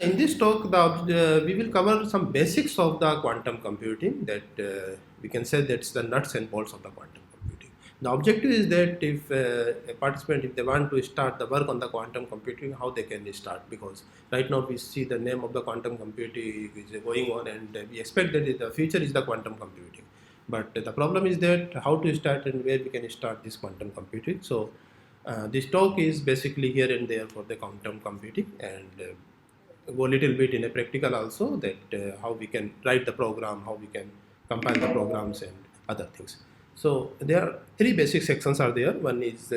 In this talk, we will cover some basics of the quantum computing that we can say that's the nuts and bolts of the quantum computing. The objective is that if a participant, if they want to start the work on the quantum computing, how they can start, because right now we see the name of the quantum computing is going on and we expect that the future is the quantum computing. But the problem is that how to start and where we can start this quantum computing. So this talk is basically here and there for the quantum computing, and go a little bit in a practical also, that how we can write the program, how we can compile the programs and other things. So there are three basic sections are there. One is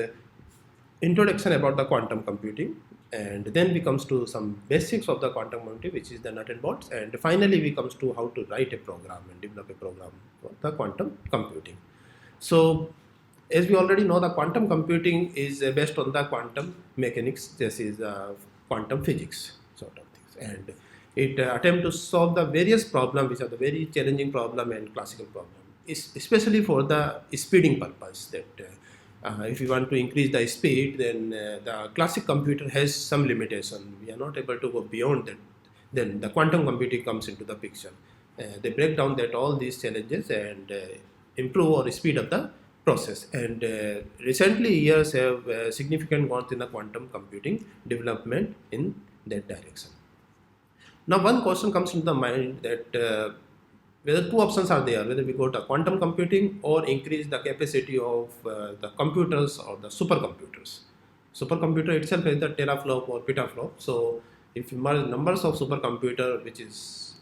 introduction about the quantum computing, and then we comes to some basics of the quantum computing, which is the nut and bolts, and finally we comes to how to write a program and develop a program for the quantum computing. So as we already know, the quantum computing is based on the quantum mechanics. This is quantum physics sort of things, and it attempt to solve the various problems which are the very challenging problem and classical problem, especially for the speeding purpose. That if you want to increase the speed, then the classic computer has some limitation. We are not able to go beyond that. Then the quantum computing comes into the picture. They break down that all these challenges and improve or speed up the process. And recently years have significant growth in the quantum computing development in that direction. Now one question comes into the mind that whether two options are there, whether we go to quantum computing or increase the capacity of the computers or the supercomputers. Supercomputer itself is the teraflop or petaflop. So if you merge numbers of supercomputer, which is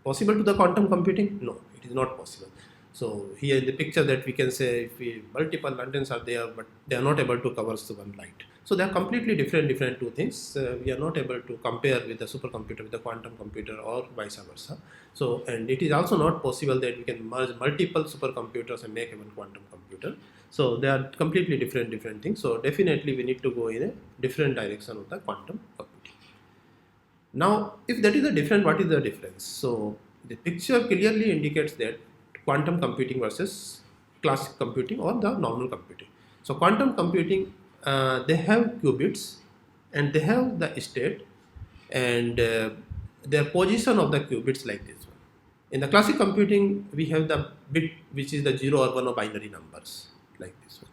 possible to the quantum computing? No, it is not possible. So here in the picture that we can say, if we multiple lanterns are there, but they are not able to cover one light. So they are completely different two things. We are not able to compare with the supercomputer with the quantum computer or vice versa. So, and it is also not possible that we can merge multiple supercomputers and make one quantum computer. So they are completely different things. So definitely we need to go in a different direction of the quantum computing. Now, if that is the different, what is the difference? So the picture clearly indicates that quantum computing versus classic computing or the normal computing. So quantum computing, they have qubits and they have the state and their position of the qubits like this one. In the classic computing, we have the bit which is the 0 or 1 or binary numbers like this one.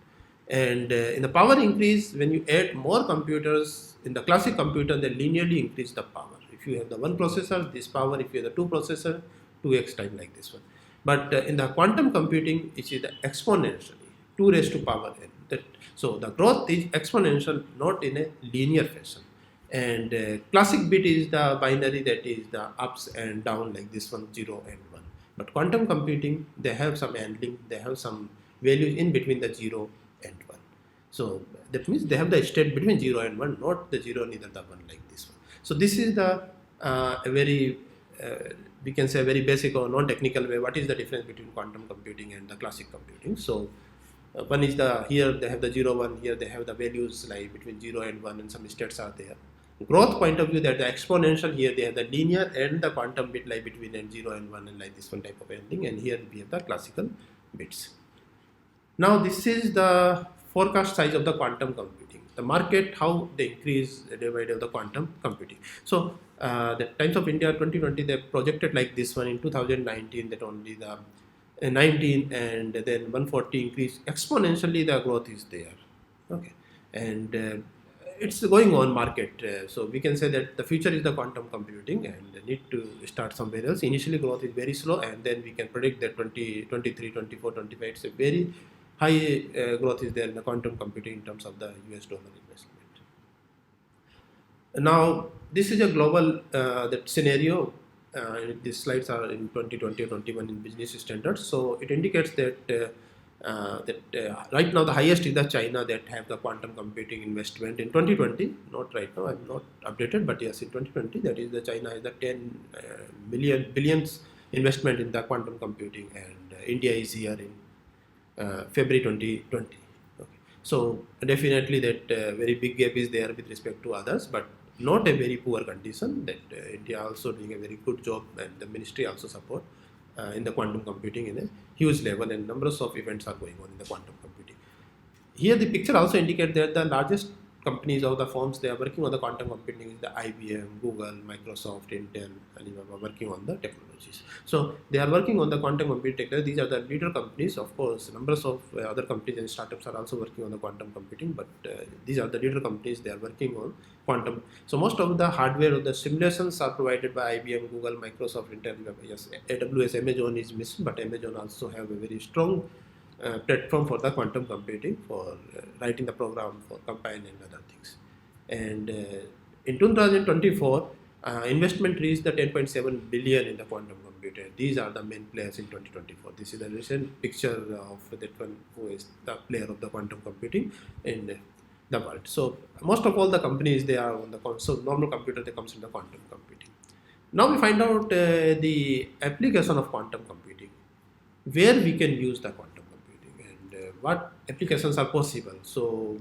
And in the power increase, when you add more computers in the classic computer, they linearly increase the power. If you have the one processor, this power. If you have the two processor, 2x time like this one. But in the quantum computing, it is exponentially 2 raised to power n. So the growth is exponential, not in a linear fashion. And classic bit is the binary, that is the ups and down like this one, 0 and 1. But quantum computing, they have some handling, they have some values in between the 0 and 1. So that means they have the state between 0 and 1, not the 0 neither the 1 like this one. So this is the a very we can say a very basic or non-technical way. What is the difference between quantum computing and the classic computing? So one is the, here they have the 0 1, here they have the values like between 0 and 1 and some states are there. Growth point of view, that the exponential, here they have the linear and the quantum bit like between 0 and 1 and like this one type of ending, and here we have the classical bits. Now this is the forecast size of the quantum computing. The market, how they increase day by day of the quantum computing. So the Times of India 2020, they projected like this one in 2019 that only the 19 and then 140 increase exponentially, the growth is there. Okay, and it's going on market. So we can say that the future is the quantum computing and need to start somewhere else. Initially growth is very slow, and then we can predict that 2023, 24, 25, it's a very high growth is there in the quantum computing in terms of the US dollar investment. Now this is a global that scenario. These slides are in 2020 or 21 in business standards. So it indicates that right now the highest is the China, that have the quantum computing investment in 2020. Not right now, I'm not updated, but yes, in 2020, that is the China has the 10 billions investment in the quantum computing, and India is here in February 2020. Okay. So definitely that very big gap is there with respect to others, but not a very poor condition. That India also doing a very good job, and the ministry also support in the quantum computing in a huge level, and numbers of events are going on in the quantum computing. Here the picture also indicates that the largest companies or the firms they are working on the quantum computing is the IBM, Google, Microsoft, Intel, Alibaba working on the technologies. So they are working on the quantum computing technology. These are the leader companies. Of course, numbers of other companies and startups are also working on the quantum computing, but these are the leader companies. They are working on quantum. So most of the hardware or the simulations are provided by IBM, Google, Microsoft, Intel. Yes, AWS, Amazon is missing, but Amazon also have a very strong platform for the quantum computing for writing the program for compiling and other things. And in 2024, investment reached the 10.7 billion in the quantum computer. These are the main players in 2024. This is the recent picture of that one who is the player of the quantum computing in the world. So most of all the companies they are on the console normal computer that comes in the quantum computing. Now we find out the application of quantum computing, where we can use the quantum what applications are possible. So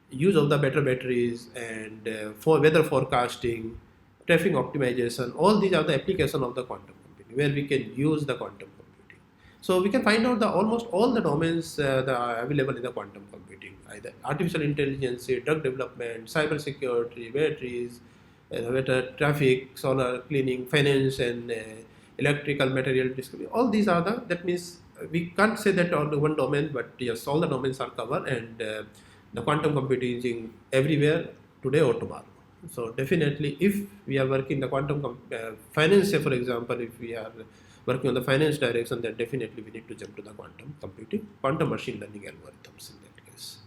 use of the better batteries and for weather forecasting, traffic optimization, all these are the application of the quantum computing where we can use the quantum computing. So we can find out the almost all the domains that are available in the quantum computing, either artificial intelligence, drug development, cyber security, batteries, better traffic, solar cleaning, finance, and electrical material discovery. All these are the, that means we can't say that on one domain, but yes, all the domains are covered, and the quantum computing is in everywhere today or tomorrow. So definitely, if we are working the quantum finance, say for example, if we are working on the finance direction, then definitely we need to jump to the quantum computing, quantum machine learning algorithms in that case.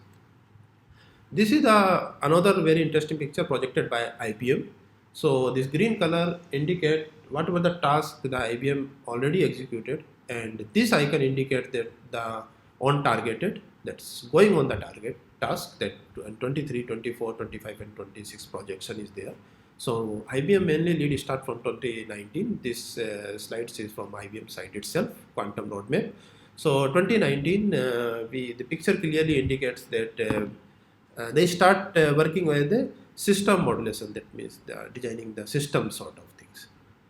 This is another very interesting picture projected by IBM. So this green color indicate whatever the task the IBM already executed, and this icon indicates that the on targeted, that's going on the target task, that 23, 24, 25 and 26 projection is there. So IBM mainly lead start from 2019. This slide is from IBM site itself, quantum roadmap. So 2019, the picture clearly indicates that they start working with the system modulation, that means they are designing the system sort of things.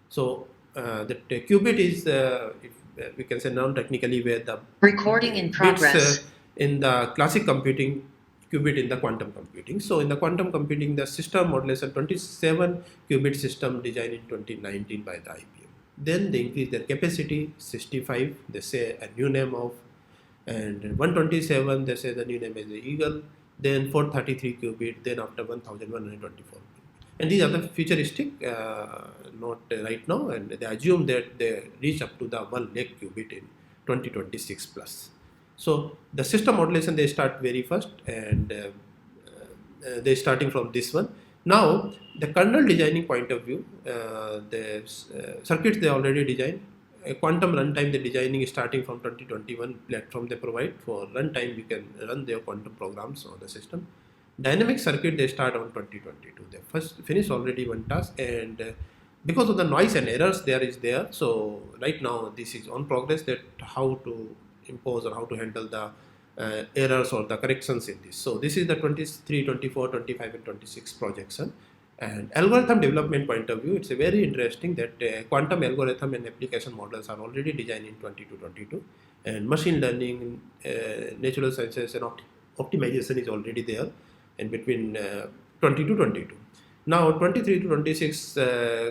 So that qubit is we can say non-technically where the recording in progress in the classic computing, qubit in the quantum computing. So in the quantum computing, the system modulation 27 qubit system designed in 2019 by the IBM. Then they increase their capacity 65. They say a new name of, and 127 they say the new name is the Eagle. Then 433 qubit. Then after 1124. And these are the futuristic, not right now, and they assume that they reach up to the 1 lakh qubit in 2026 plus. So the system modulation they start very first, and they starting from this one. Now the kernel designing point of view, the circuits they already designed. A quantum runtime the designing is starting from 2021 platform they provide for runtime. We can run their quantum programs on the system. Dynamic circuit they start on 2022. They first finish already one task, and because of the noise and errors there is there. So right now this is on progress, that how to impose or how to handle the errors or the corrections in this. So this is the 23, 24, 25 and 26 projection. And algorithm development point of view, it's a very interesting that quantum algorithm and application models are already designed in 2022, and machine learning, natural sciences and optimization is already there. And between 20 to 22. Now 23 to 26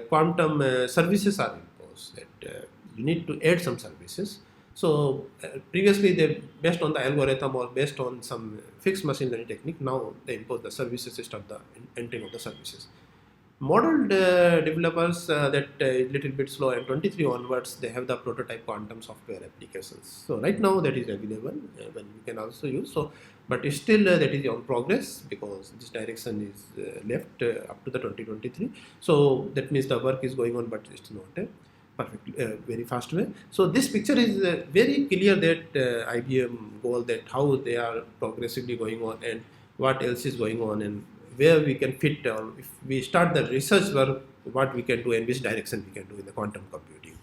quantum services are imposed, that you need to add some services. So previously they based on the algorithm or based on some fixed machine learning technique. Now they impose the services to start the entering of the services. Model developers that little bit slow, and 23 onwards they have the prototype quantum software applications. So right now that is available when we can also use. So but still that is on progress, because this direction is left up to the 2023. So that means the work is going on, but it's not a perfect very fast way. So this picture is very clear that IBM goal, that how they are progressively going on and what else is going on, and where we can fit, or if we start the research work, what we can do and which direction we can do in the quantum computing.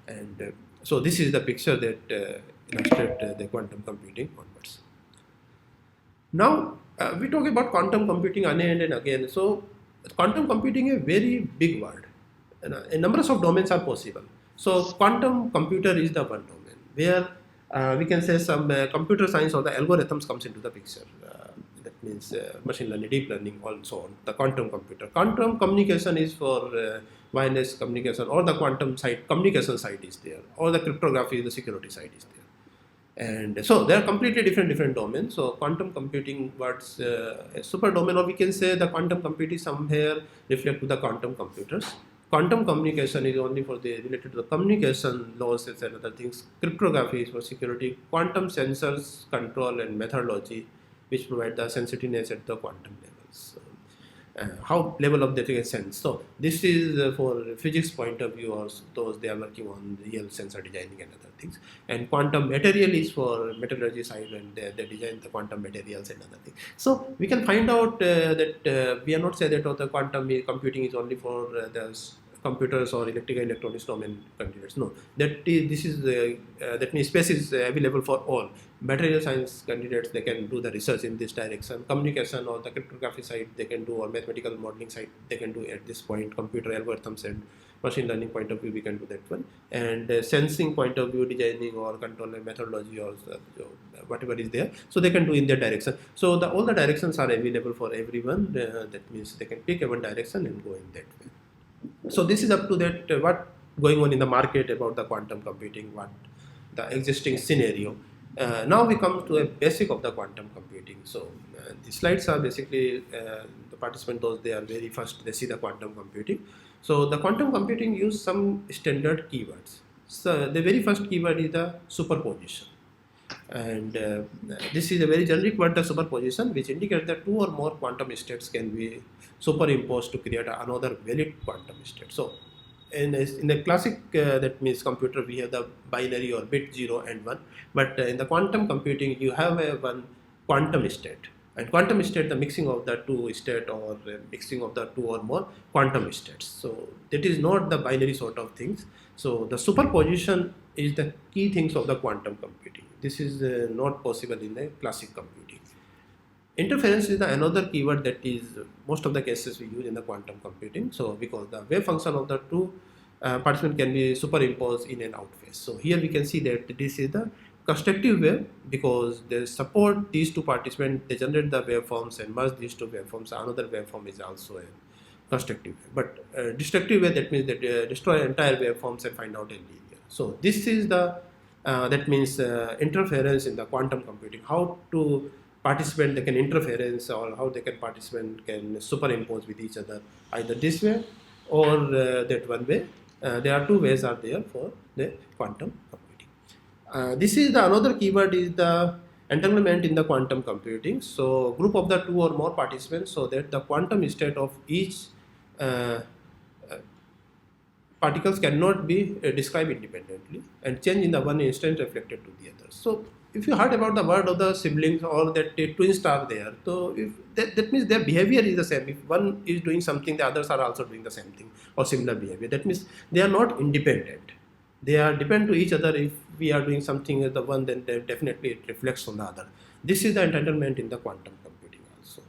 And so this is the picture that illustrates the quantum computing onwards. Now we talk about quantum computing again and again. So quantum computing is a very big word. A number of domains are possible. So quantum computer is the one domain where we can say some computer science or the algorithms comes into the picture. That means machine learning, deep learning, also on the quantum computer. Quantum communication is for wireless communication, or the quantum side communication side is there, or the cryptography, the security side is there. And so they are completely different domains. So quantum computing, what's a super domain, or we can say the quantum computing somewhere reflect to the quantum computers. Quantum communication is only for the related to the communication losses and other things. Cryptography is for security. Quantum sensors, control and methodology, which provide the sensitiveness at the quantum levels. So, how level of the sense. So this is for physics point of view, or those they are working on real sensor designing and other things. And quantum material is for metallurgy side, and they design the quantum materials and other things. So we can find out that we are not say that the quantum computing is only for the computers or electrical electronics domain candidates. No, that means space is available for all. Material science candidates, they can do the research in this direction. Communication or the cryptography side they can do, or mathematical modeling side they can do at this point. Computer algorithms and machine learning point of view, we can do that one. And sensing point of view, designing or control and methodology, or whatever is there, so they can do in that direction. So all the directions are available for everyone. That means they can pick one direction and go in that way. So this is up to that what going on in the market about the quantum computing, what the existing scenario. Now we come to a basic of the quantum computing. So the slides are basically the participant, those they are very first they see the quantum computing. So the quantum computing use some standard keywords. So the very first keyword is the superposition, and this is a very generic word, the superposition, which indicates that two or more quantum states can be superimposed to create another valid quantum state. So in the classic that means computer, we have the binary or bit 0 and 1, but in the quantum computing you have a one quantum state, and quantum state the mixing of the two state, or mixing of the two or more quantum states. So that is not the binary sort of things. So the superposition is the key things of the quantum computing. This is not possible in the classic computing. Interference is another keyword that is most of the cases we use in the quantum computing. So because the wave function of the two participants can be superimposed in and out phase. So here we can see that this is the constructive wave, because they support these two participants, they generate the waveforms and merge these two waveforms. Another waveform is also a constructive wave. But destructive wave, that means that destroy entire waveforms and find out a linear. So this is the that means interference in the quantum computing. How to participant they can interference, or how they can participant can superimpose with each other, either this way or that one way. There are two ways are there for the quantum computing. This is the another keyword is the entanglement in the quantum computing. So group of the two or more participants, so that the quantum state of each particles cannot be described independently, and change in the one instant reflected to the other. So if you heard about the word of the siblings, or that twins are there, so if that means their behavior is the same. If one is doing something, the others are also doing the same thing or similar behavior. That means they are not independent. They are depend to each other. If we are doing something as the one, then definitely it reflects on the other. This is the entanglement in the quantum computing also.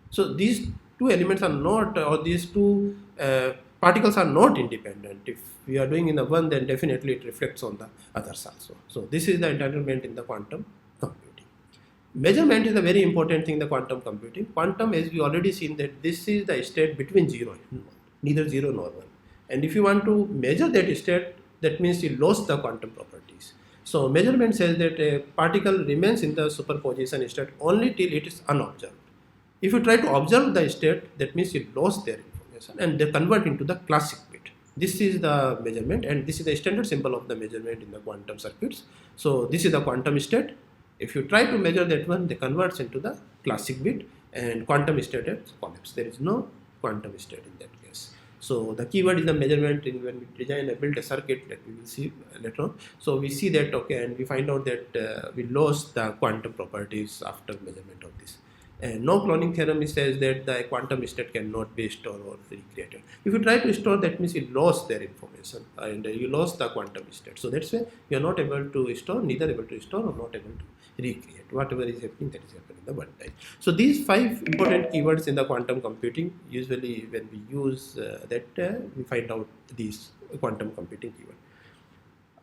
So these two elements are not, or these two particles are not independent. If we are doing in the one, then definitely it reflects on the others also. So this is the entanglement in the quantum computing. Measurement is a very important thing in the quantum computing. Quantum, as we already seen, that this is the state between 0 and 1, neither 0 nor 1. And if you want to measure that state, that means you lost the quantum properties. So measurement says that a particle remains in the superposition state only till it is unobserved. If you try to observe the state, that means you lost their information, and they convert into the classic bit. This is the measurement, and this is the standard symbol of the measurement in the quantum circuits. So this is the quantum state. If you try to measure that one, they converts into the classic bit, and quantum state has collapsed. There is no quantum state in that case. So the keyword is the measurement in when we design and build a circuit that we will see later on. So we see that, okay, and we find out that we lost the quantum properties after measurement of this. And no cloning theorem says that the quantum state cannot be stored or recreated. If you try to store, that means you lost their information, and you lost the quantum state. So that's why you are not able to store, neither able to store or not able to recreate. Whatever is happening, that is happening in the one time. So these 5 important keywords in the quantum computing, usually when we use we find out these quantum computing keywords.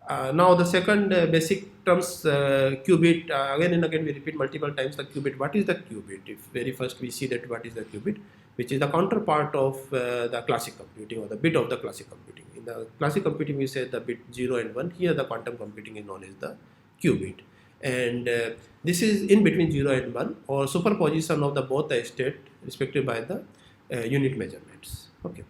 Now the second basic terms, qubit, again and again we repeat multiple times the qubit. What is the qubit? If very first we see that what is the qubit, which is the counterpart of the classic computing, or the bit of the classic computing. In the classic computing we say the bit 0 and 1, here the quantum computing is known as the qubit. And this is in between 0 and 1, or superposition of the both the state respected by the unit measurements. Okay.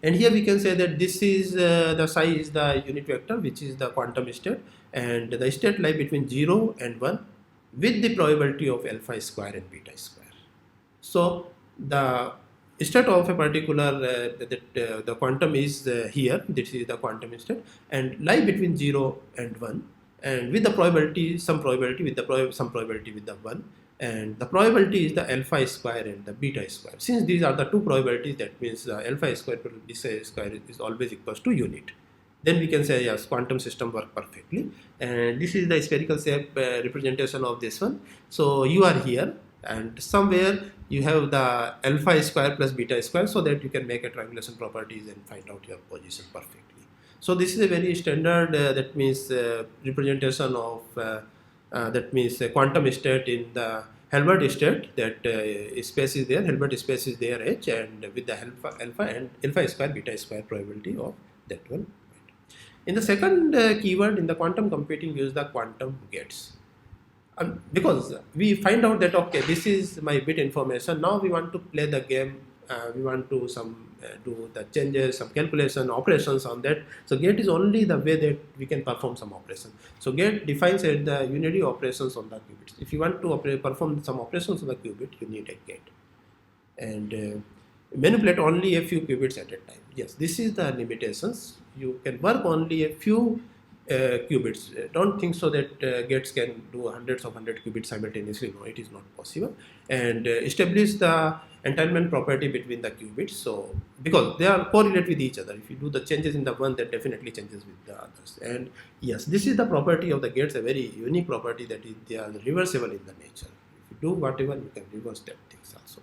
And here we can say that this is the psi is the unit vector, which is the quantum state, and the state lie between 0 and 1 with the probability of alpha square and beta square. So the state of a particular the quantum is here, this is the quantum state, and lie between 0 and 1, and with the probability, some probability with the some probability with the 1, and the probability is the alpha square and the beta square. Since these are the two probabilities, that means the alpha square plus beta square is always equals to unit. Then we can say yes, quantum system work perfectly. And this is the spherical shape representation of this one. So you are here, and somewhere you have the alpha square plus beta square, so that you can make a triangulation properties and find out your position perfectly. So this is a very standard that means representation of that means quantum state in the Hilbert state, that space is there, Hilbert space is there H, and with the alpha and alpha square beta square probability of that one. In the second keyword in the quantum computing, use the quantum gates. Because we find out that okay, this is my bit information, now we want to play the game, we want to do the changes, some calculation operations on that. So gate is only the way that we can perform some operation. So gate defines the unary operations on the qubits. If you want to perform some operations on the qubit, you need a gate, and manipulate only a few qubits at a time. Yes, this is the limitations. You can work only a few qubits. Don't think so that gates can do hundred qubits simultaneously. No, it is not possible. And establish the entailment property between the qubits. So because they are correlate with each other. If you do the changes in the one, that definitely changes with the others. And yes, this is the property of the gates, a very unique property, that is they are reversible in the nature. If you do whatever, you can reverse that things also.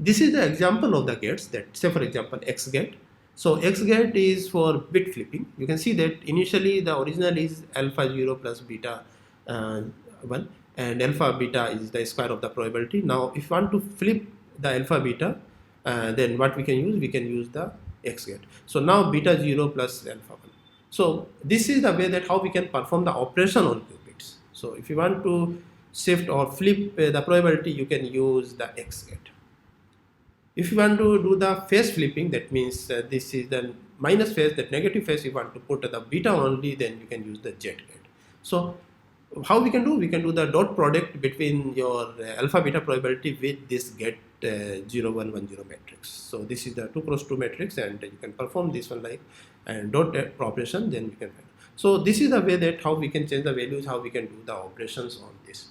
This is the example of the gates, that say for example X gate. So X gate is for bit flipping. You can see that initially the original is alpha 0 plus beta 1, and alpha beta is the square of the probability. Now if you want to flip the alpha beta, then what we can use the X gate. So now beta 0 plus alpha 1. So this is the way that how we can perform the operation on qubits. So if you want to shift or flip the probability, you can use the X gate. If you want to do the phase flipping, that means this is the minus phase, that negative phase you want to put the beta only, then you can use the Z gate. So how we can do? We can do the dot product between your alpha beta probability with this gate 0 1 1 0 matrix. So this is the 2 cross 2 matrix, and you can perform this one like and dot operation, then you can find. So this is the way that how we can change the values, how we can do the operations on this.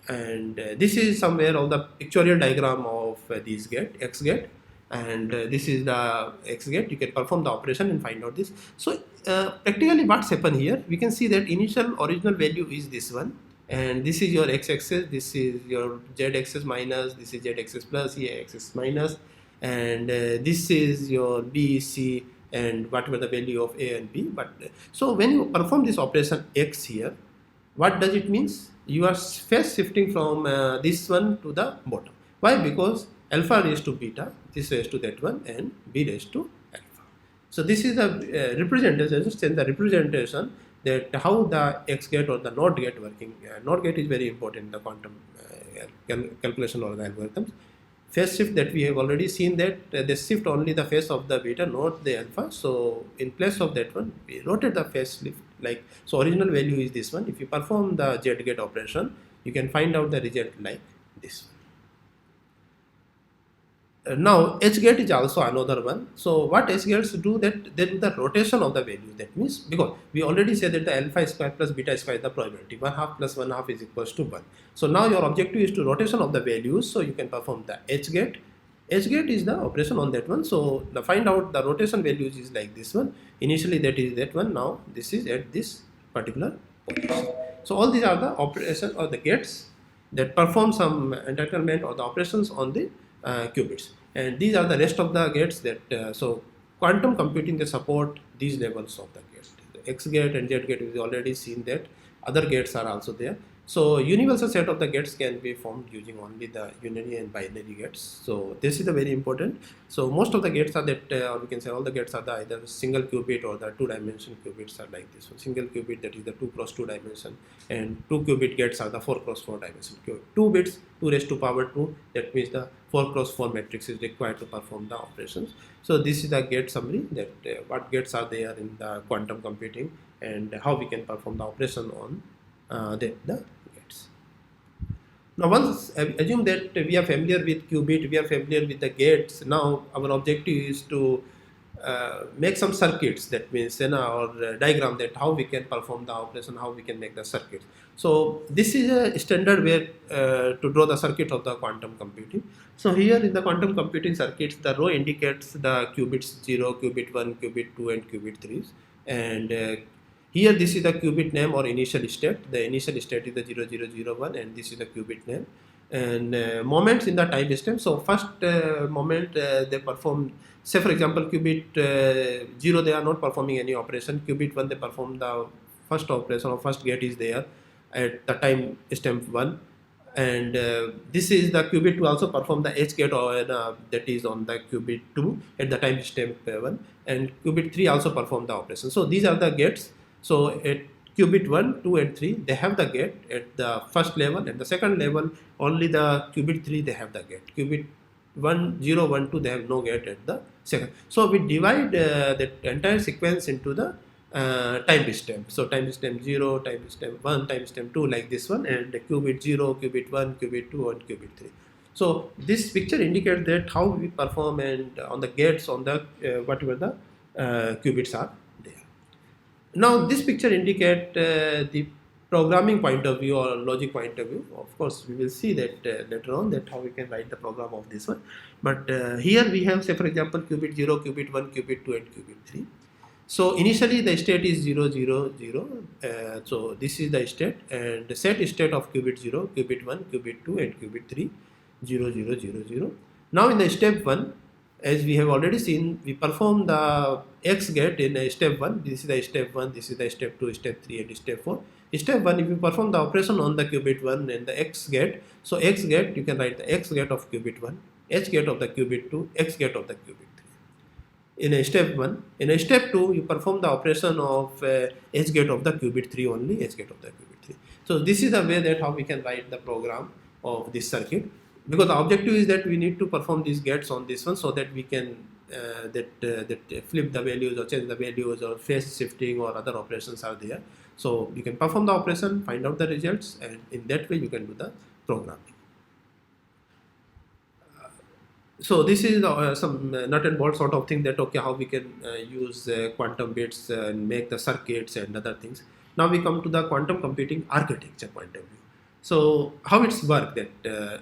And this is somewhere of the pictorial diagram of this gate, X gate, and this is the X gate. You can perform the operation and find out this. So practically what's happened here, we can see that initial original value is this one, and this is your x-axis, this is your z-axis minus, this is z-axis plus, here axis minus, and this is your B, C, and whatever the value of A and B. But so when you perform this operation X here, what does it means? You are phase shifting from this one to the bottom. Why? Because alpha raised to beta, this raised to that one, and B raised to alpha. So this is the representation, just the representation that how the X gate or the NOT gate working. NOT gate is very important in the quantum calculation or the algorithms. Phase shift, that we have already seen that they shift only the phase of the beta, not the alpha. So in place of that one, we rotate the phase shift like so. Original value is this one. If you perform the Z gate operation, you can find out the result like this one. Now H gate is also another one. So what H gates do, that they do the rotation of the value. That means because we already said that the alpha square plus beta square is the probability, 1/2 plus 1/2 is equals to 1. So now your objective is to rotation of the values. So you can perform the H gate. H gate is the operation on that one. So the find out the rotation values is like this one. Initially that is that one. Now this is at this particular position. So all these are the operations or the gates that perform some entanglement or the operations on the qubits, and these are the rest of the gates that so quantum computing they support these levels of the gates. X gate and Z gate, we already seen that other gates are also there. So universal set of the gates can be formed using only the unary and binary gates. So this is the very important. So most of the gates are that, or we can say all the gates are the either single qubit or the 2-dimension qubits are like this one. Single qubit, that is the 2 cross 2 dimension, and 2 qubit gates are the 4 cross 4 dimension qubit. 2 bits, 2 raised to power 2. That means the 4 cross 4 matrix is required to perform the operations. So this is the gate summary, that what gates are there in the quantum computing and how we can perform the operation on the gates. Now once assume that we are familiar with qubit, we are familiar with the gates. Now our objective is to make some circuits, that means in our diagram, that how we can perform the operation, how we can make the circuits. So this is a standard way to draw the circuit of the quantum computing. So here in the quantum computing circuits, the row indicates the qubits 0, qubit 1, qubit 2 and qubit 3, and here this is the qubit name or initial state. The initial state is the 0001 and this is the qubit name, and moments in the time stamp. So first moment they perform, say for example qubit 0, they are not performing any operation. Qubit 1, they perform the first operation, or first gate is there at the time stamp 1, and this is the qubit 2 also perform the H gate, or that is on the qubit 2 at the time stamp 1, and qubit 3 also perform the operation. So these are the gates. So at qubit 1, 2 and 3 they have the gate at the first level, and the second level only the qubit 3 they have the gate. Qubit 1, 0, 1, 2 they have no gate at the second. So we divide that entire sequence into the time stamp. So time stamp 0, time stamp 1, time stamp 2, like this one, and qubit 0, qubit 1, qubit 2 and qubit 3. So this picture indicates that how we perform and on the gates on the whatever the qubits are there. Now this picture indicates the programming point of view or logic point of view. Of course we will see that later on, that how we can write the program of this one, but here we have, say for example, qubit 0, qubit 1, qubit 2 and qubit 3. So initially the state is 0, 0, 0. So this is the state, and the set state of qubit 0, qubit 1, qubit 2 and qubit 3, 0, 0, 0, 0. Now in the step 1, as we have already seen, we perform the X gate in step 1. This is the step 1, this is the step 2, step 3 and step 4. Step 1, if you perform the operation on the qubit 1 and the X gate, so X gate, you can write the X gate of qubit 1, H gate of the qubit 2, X gate of the qubit 3. In a step 1. In a step 2, you perform the operation of H gate of the qubit 3 only, H gate of the qubit 3. So this is the way that how we can write the program of this circuit, because the objective is that we need to perform these gates on this one, so that we can flip the values or change the values or phase shifting or other operations are there. So you can perform the operation, find out the results, and in that way you can do the programming. So this is some nut and bolt sort of thing, that okay, how we can use quantum bits and make the circuits and other things. Now we come to the quantum computing architecture point of view. So how it's work, that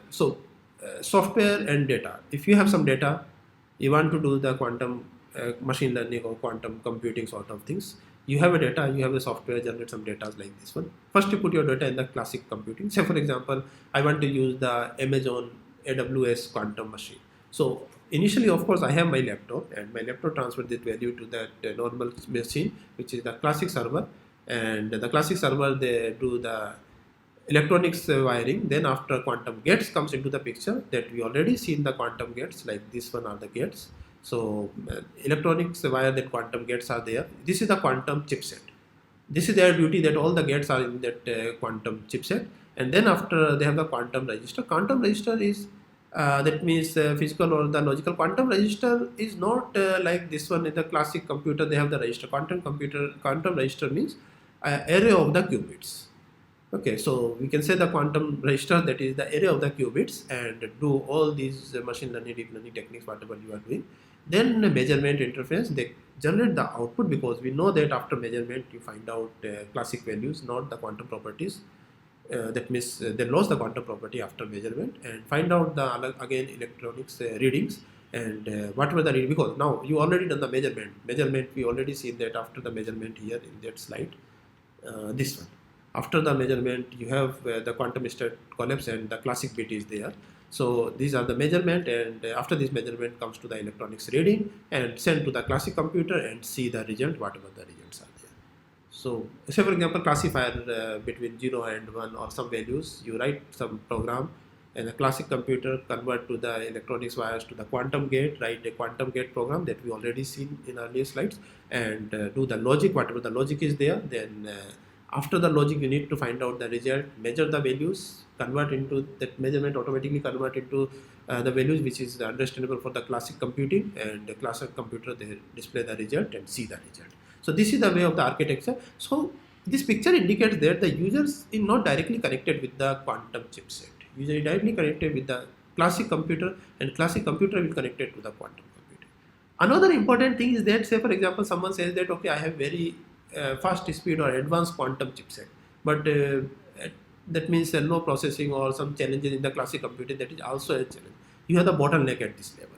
software and data. If you have some data, you want to do the quantum machine learning or quantum computing sort of things, you have a data, you have a software, generate some data like this one. First you put your data in the classic computing. Say for example, I want to use the Amazon AWS quantum machine. So initially, of course, I have my laptop, and my laptop transfers this value to that normal machine, which is the classic server, and the classic server, they do the electronics wiring. Then after quantum gates comes into the picture, that we already seen the quantum gates, like this one are the gates. So electronics wire, that quantum gates are there. This is the quantum chipset. This is their duty, that all the gates are in that quantum chipset. And then after they have the quantum register. Quantum register is that means physical or the logical. Quantum register is not like this one in the classic computer, they have the register. Quantum register means array of the qubits. Okay, so we can say the quantum register, that is the array of the qubits, and do all these machine learning, deep learning techniques, whatever you are doing. Then measurement interface, they generate the output, because we know that after measurement you find out classic values, not the quantum properties. That means they lost the quantum property after measurement, and find out the again electronics readings, and whatever the reading, because now you already done the measurement we already seen that after the measurement here in that slide, this one. After the measurement, you have the quantum state collapse and the classic bit is there. So these are the measurement, and after this measurement comes to the electronics reading and sent to the classic computer and see the result, whatever the results are there. So say for example classifier between 0 and 1 or some values, you write some program and a classic computer convert to the electronics wires to the quantum gate, write a quantum gate program that we already seen in earlier slides, and do the logic, whatever the logic is there. Then after the logic you need to find out the result, measure the values, convert into that measurement, automatically convert into the values which is understandable for the classic computing, and the classic computer they display the result and see the result. So this is the way of the architecture. So this picture indicates that the users is not directly connected with the quantum chipset. User is directly connected with the classic computer, and classic computer will connect it to the quantum computer. Another important thing is that, say for example, someone says that okay, I have very fast speed or advanced quantum chipset, but that means no processing or some challenges in the classic computing. That is also a challenge. You have the bottleneck at this level.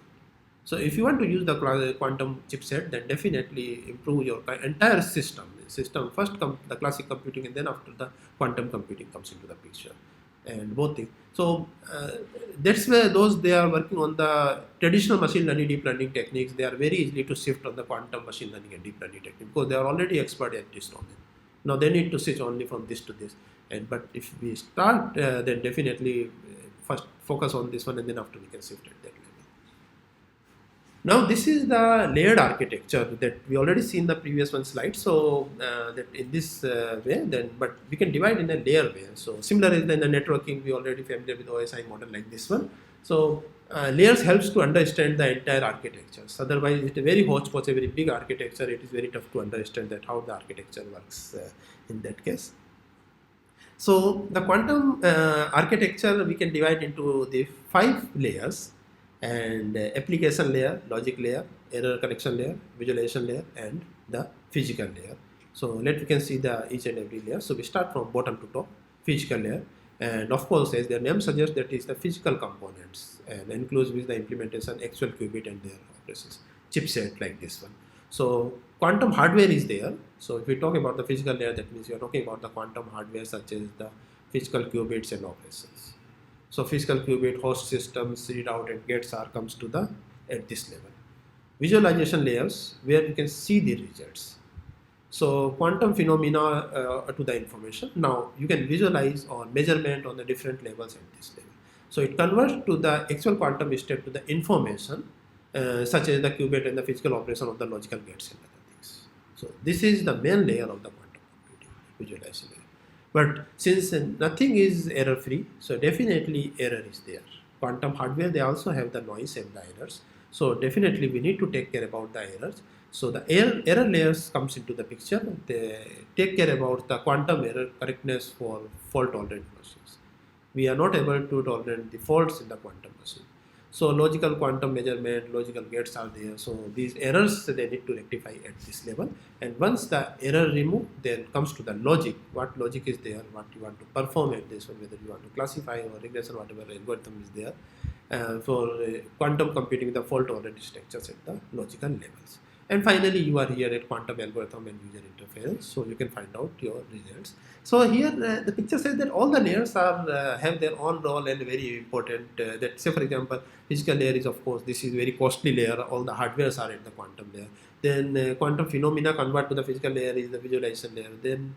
So if you want to use the quantum chipset, then definitely improve your entire system. First comes the classic computing, and then after the quantum computing comes into the picture, and both things. So that's where those they are working on the traditional machine learning, deep learning techniques. They are very easily to shift on the quantum machine learning and deep learning technique because they are already expert at this domain. Now they need to switch only from this to this. But if we start, then definitely first focus on this one, and then after we can shift at that level. Now this is the layered architecture that we already seen the previous one slide. So that in this way, then but we can divide in a layer way. So similar is in the networking, we already familiar with OSI model like this one. So layers helps to understand the entire architectures. Otherwise, it's a very hodgepodge, a very big architecture. It is very tough to understand that how the architecture works in that case. So the quantum architecture we can divide into the 5 layers. And application layer, logic layer, error correction layer, visualization layer, and the physical layer. So we can see the each and every layer. So we start from bottom to top, physical layer, and of course as their name suggests, that is the physical components and includes with the implementation, actual qubit and their operations, chipset like this one. So quantum hardware is there. So if we talk about the physical layer, that means you are talking about the quantum hardware such as the physical qubits and operations. So physical qubit, host systems, readout and gates are comes to the at this level. Visualization layers where you can see the results. So quantum phenomena to the information. Now you can visualize or measurement on the different levels at this level. So it converts to the actual quantum state to the information such as the qubit and the physical operation of the logical gates and other things. So this is the main layer of the quantum computing, visualization layer. But since nothing is error free, so definitely error is there. Quantum hardware, they also have the noise and the errors. So definitely we need to take care about the errors. So the error layers comes into the picture. They take care about the quantum error correctness for fault tolerant machines. We are not able to tolerate the faults in the quantum machine. So logical quantum measurement, logical gates are there. So these errors they need to rectify at this level. And once the error removed, then comes to the logic. What logic is there? What you want to perform at this one? Whether you want to classify or regression, whatever algorithm is there for quantum computing, the fault tolerant structures at the logical levels. And finally, you are here at quantum algorithm and user interference, so you can find out your results. So here the picture says that all the layers are have their own role and very important. That say for example, physical layer is of course this is very costly layer. All the hardwares are at the quantum layer. Then quantum phenomena convert to the physical layer is the visualization layer. Then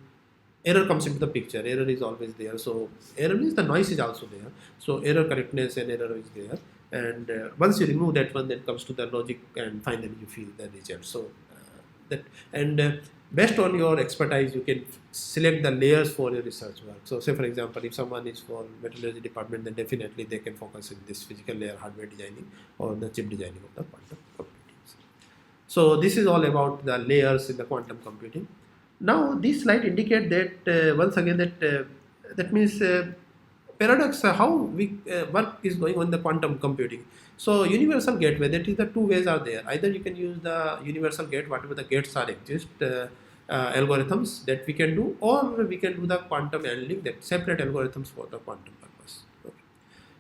error comes into the picture. Error is always there. So error means the noise is also there. So error correctness and error is there. And once you remove that one, then comes to the logic, and finally you feel the result. So based on your expertise, you can select the layers for your research work. So say for example, if someone is for metallurgy department, then definitely they can focus in this physical layer hardware designing or the chip designing of the quantum computing. So this is all about the layers in the quantum computing. Now this slide indicate that once again that means paradox how we work is going on the quantum computing. So universal gateway, that is the 2 ways are there. Either you can use the universal gate, whatever the gates are exist, algorithms that we can do, or we can do the quantum handling, that separate algorithms for the quantum purpose. Okay.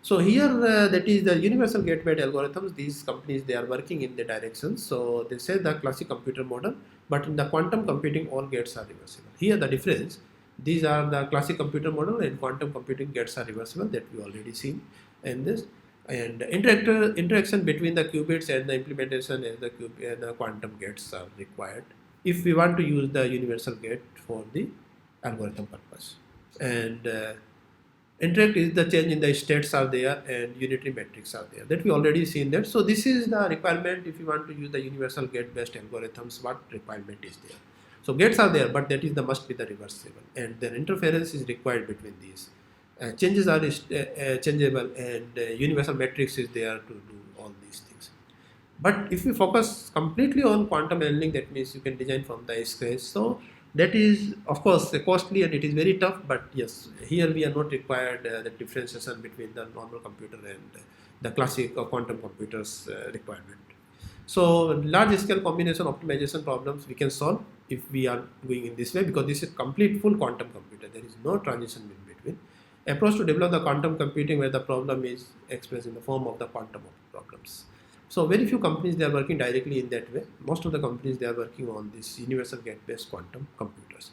So here that is the universal gateway algorithms. These companies they are working in the direction. So they say the classic computer model, but in the quantum computing all gates are reversible. Here the difference. These are the classic computer model, and quantum computing gates are reversible that we already seen in this. And interaction between the qubits and the implementation and the quantum gates are required if we want to use the universal gate for the algorithm purpose. And interact is the change in the states are there and unitary metrics are there, that we already seen that. So this is the requirement if you want to use the universal gate based algorithms, what requirement is there. So gates are there, but that is the must be the reversible, and then interference is required between these. Changes are changeable, and universal matrix is there to do all these things. But if we focus completely on quantum handling, that means you can design from the scratch. So that is of course costly and it is very tough. But yes, here we are not required the differentiation between the normal computer and the classic quantum computers requirement. So large scale combination optimization problems we can solve if we are going in this way, because this is complete full quantum computer. There is no transition in between. Approach to develop the quantum computing where the problem is expressed in the form of the quantum problems. So very few companies they are working directly in that way. Most of the companies they are working on this universal gate based quantum computers.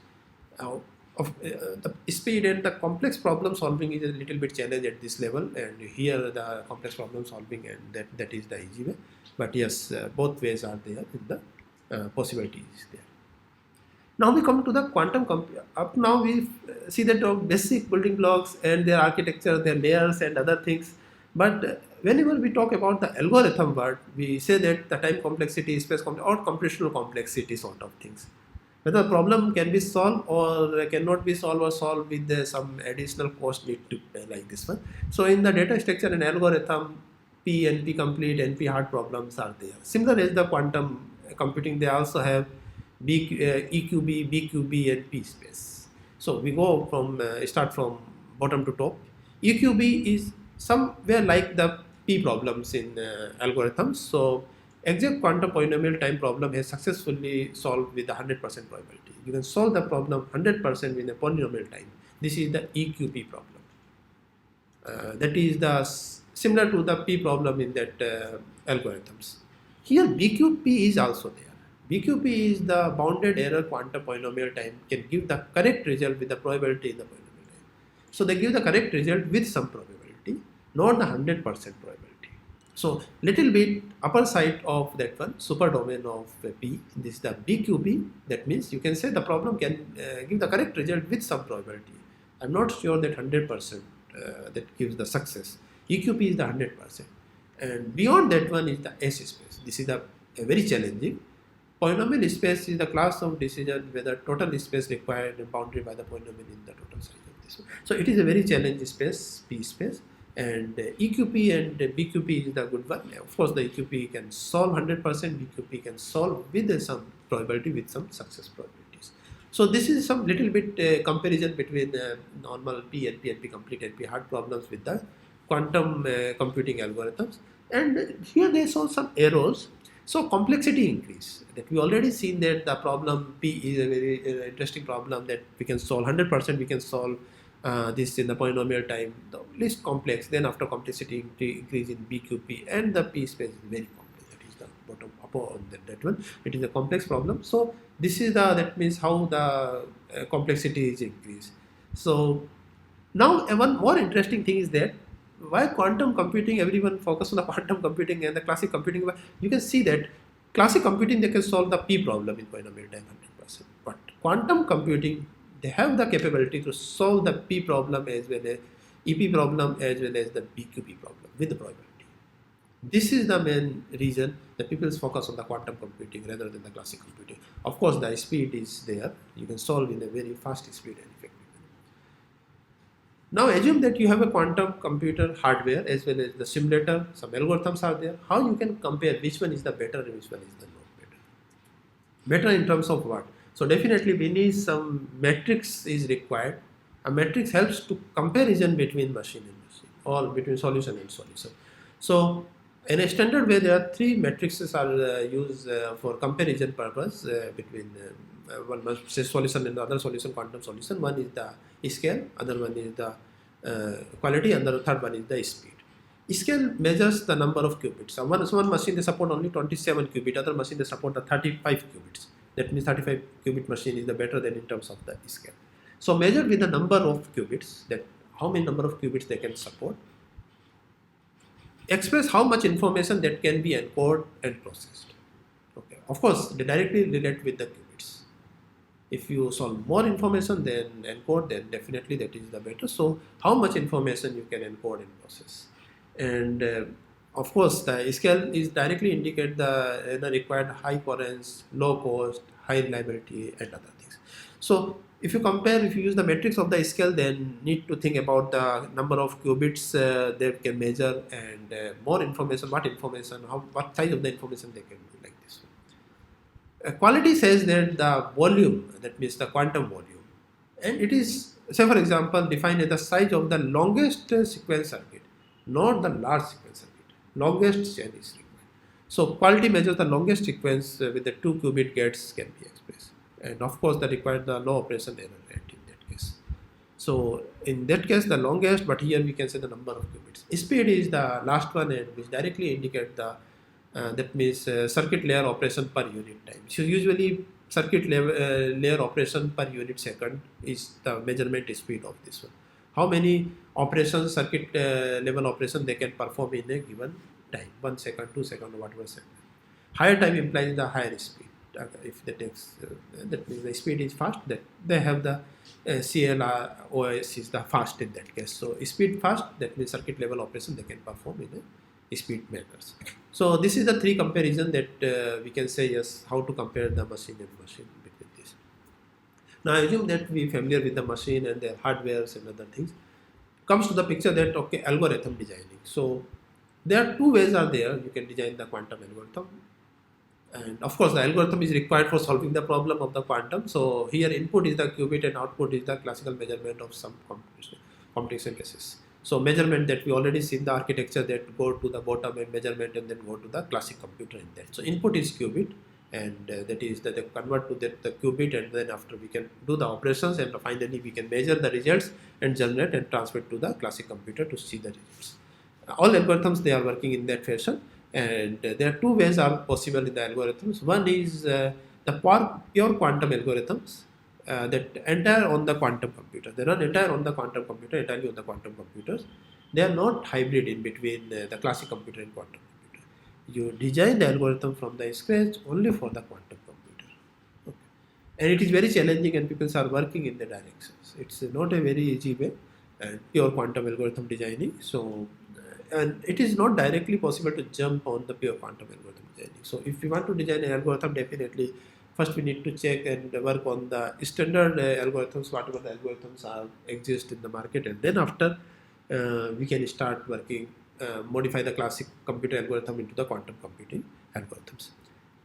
The speed and the complex problem solving is a little bit challenge at this level, and here the complex problem solving, and that is the easy way. But yes, both ways are there in the possibilities there. Now we come to the quantum computer. Up now we see that basic building blocks and their architecture, their layers and other things. But whenever we talk about the algorithm part, we say that the time complexity, space complexity, or computational complexity sort of things. Whether the problem can be solved or cannot be solved, or solved with some additional cost need to like this one. So in the data structure and algorithm, P, NP complete, NP hard problems are there. Similar as the quantum computing, they also have EQB, BQB and P space. So we go from start from bottom to top. EQB is somewhere like the P problems in algorithms. So exact quantum polynomial time problem has successfully solved with 100% probability. You can solve the problem 100% with a polynomial time. This is the EQP problem. That is the similar to the P problem in that algorithms. Here BQP is also there. BQP is the bounded error quantum polynomial time, can give the correct result with the probability in the polynomial time. So they give the correct result with some probability, not the 100% probability. So little bit upper side of that one, super domain of P, this is the BQP. That means you can say the problem can give the correct result with some probability. I'm not sure that 100% that gives the success. EQP is the 100%. And beyond that one is the S space. This is the very challenging. Polynomial space is the class of decision whether total space required and bounded by the polynomial in the total size of this one. So it is a very challenging space, P space, and EQP and BQP is the good one. Of course, the EQP can solve 100%, BQP can solve with some probability, with some success probabilities. So this is some little bit comparison between normal P, NP, NP complete, NP hard problems with the quantum computing algorithms. And here they saw some errors. So complexity increase, that we already seen that the problem P is a very interesting problem that we can solve 100%, we can solve this in the polynomial time, the least complex. Then after complexity increase in BQP, and the P space is very complex, that is the bottom upper on that one. It is a complex problem. So this is that means how the complexity is increased. So now one more interesting thing is that why quantum computing, everyone focus on the quantum computing and the classic computing. You can see that classic computing, they can solve the P problem in polynomial time 100%. But quantum computing, they have the capability to solve the P problem as well as EP problem as well as the BQP problem with the probability. This is the main reason that people focus on the quantum computing rather than the classic computing. Of course, the speed is there. You can solve in a very fast speed and effective. Now assume that you have a quantum computer hardware as well as the simulator, some algorithms are there. How you can compare which one is the better and which one is the not better? Better in terms of what? So definitely we need some matrix is required. A matrix helps to comparison between machine and machine, or between solution and solution. So in a standard way, there are three matrices are used for comparison purpose between one solution and the other solution, quantum solution. One is the scale, other one is the quality, and the third one is the speed. Scale measures the number of qubits. So one machine they support only 27 qubit, other machine they support the 35 qubits. That means 35 qubit machine is the better than in terms of the scale. So measured with the number of qubits, that how many number of qubits they can support. Express how much information that can be encoded and processed. Okay. of course, they directly relate with the qubits. If you solve more information than encode, then definitely that is the better. So how much information you can encode and process. And of course, the scale is directly indicate the required high coherence, low cost, high reliability, and other things. So if you compare, if you use the metrics of the scale, then need to think about the number of qubits they can measure, and more information, what size of the information they can do, like this. Quality says that the volume, that means the quantum volume, and it is, say for example, defined as the size of the longest sequence circuit, not the large sequence circuit. Longest chain is required. So quality measures the longest sequence with the 2 qubit gates can be expressed, and of course that requires the low operation error rate in that case. So in that case the longest, but here we can say the number of qubits. Speed is the last one, and which directly indicate the that means circuit layer operation per unit time. So usually circuit layer operation per unit second is the measurement speed of this one. How many operations, circuit level operation they can perform in a given time, 1 second, 2 seconds, whatever second. Higher time implies the higher speed. If the text, that means the speed is fast, that they have the CLOS is the fast in that case. So speed fast, that means circuit level operation they can perform in a speed manners. So this is the 3 comparison that we can say, yes, how to compare the machine and machine between this. Now I assume that we are familiar with the machine and their hardwares and other things. Comes to the picture that, okay, algorithm designing. So there are 2 ways are there. You can design the quantum algorithm, and of course the algorithm is required for solving the problem of the quantum. So here input is the qubit and output is the classical measurement of some computation cases. So measurement, that we already seen the architecture, that go to the bottom and measurement and then go to the classic computer in that. So input is qubit, and that is that they convert to the qubit, and then after we can do the operations, and finally we can measure the results and generate and transfer to the classic computer to see the results. All algorithms, they are working in that fashion, and there are 2 ways are possible in the algorithms. One is the pure quantum algorithms that entire on the quantum computer. They run entire on the quantum computer, entirely on the quantum computers. They are not hybrid in between the classic computer and quantum computer. You design the algorithm from the scratch only for the quantum computer. Okay. And it is very challenging, and people are working in the directions. It's not a very easy way, pure quantum algorithm designing. So, and it is not directly possible to jump on the pure quantum algorithm designing. So if we want to design an algorithm, definitely first we need to check and work on the standard algorithms, whatever the algorithms exist in the market, and then after we can start working, modify the classic computer algorithm into the quantum computing algorithms.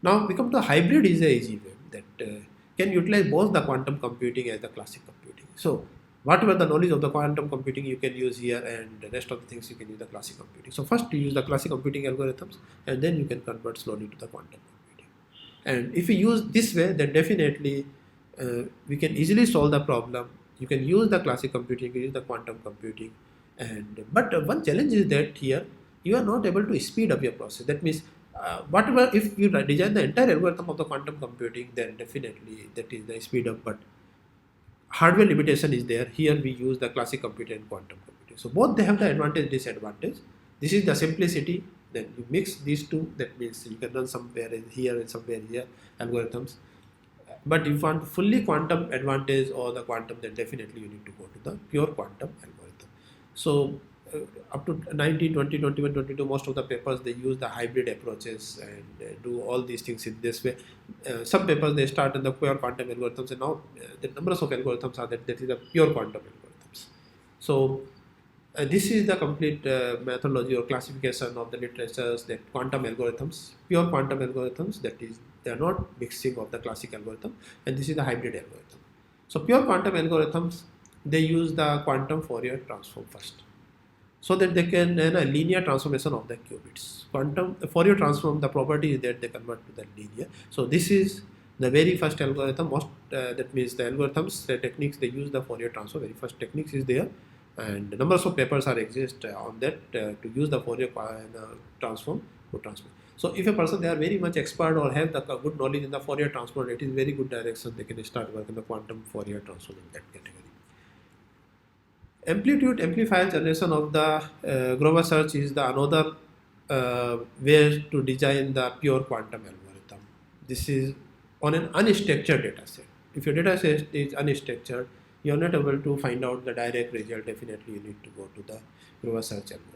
Now we come to hybrid is a easy way that can utilize both the quantum computing and the classic computing. So whatever the knowledge of the quantum computing you can use here, and the rest of the things you can use the classic computing. So first you use the classic computing algorithms, and then you can convert slowly to the quantum computing. And if you use this way, then definitely we can easily solve the problem. You can use the classic computing, you can use the quantum computing, but one challenge is that here you are not able to speed up your process. That means whatever, if you design the entire algorithm of the quantum computing, then definitely that is the speed up, but hardware limitation is there. Here we use the classic computer and quantum computing. So both they have the advantage, disadvantage. This is the simplicity. Then you mix these two. That means you can run somewhere here and somewhere here algorithms. But if you want fully quantum advantage or the quantum, then definitely you need to go to the pure quantum algorithm. So up to 19, 20, 21, 22, most of the papers they use the hybrid approaches and do all these things in this way. Some papers they start in the pure quantum algorithms, and now the numbers of algorithms are that is the pure quantum algorithms. So this is the complete methodology or classification of the literatures, that quantum algorithms, pure quantum algorithms, that is they are not mixing of the classic algorithm, and this is the hybrid algorithm. So pure quantum algorithms, they use the quantum Fourier transform first, so that they can a linear transformation of the qubits. Quantum Fourier transform, the property is that they convert to the linear. So this is the very first algorithm. Most that means the algorithms, the techniques they use the Fourier transform. Very first techniques is there, and numbers of papers are exist on that to use the Fourier transform to transform. So if a person they are very much expert or have the good knowledge in the Fourier transform, it is very good direction they can start working the quantum Fourier transform in that category. Amplitude amplifier generation of the Grover search is the another way to design the pure quantum algorithm. This is on an unstructured data set. If your data set is unstructured, you are not able to find out the direct result. Definitely you need to go to the reverse search algorithm.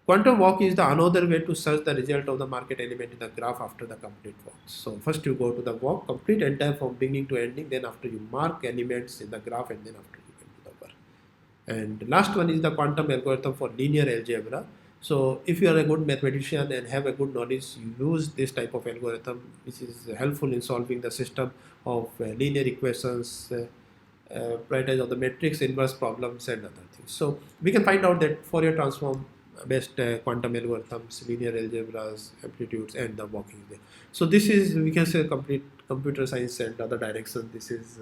Quantum walk is the another way to search the result of the market element in the graph after the complete walk. So first you go to the walk, complete entire from beginning to ending, then after you mark elements in the graph, and then after you can do the work. And last one is the quantum algorithm for linear algebra. So if you are a good mathematician and have a good knowledge, you use this type of algorithm, which is helpful in solving the system of linear equations, prioritize of the matrix inverse problems and other things. So we can find out that Fourier transform based quantum algorithms, linear algebras, amplitudes, and the walking there. So this is, we can say, complete computer science and other direction. This is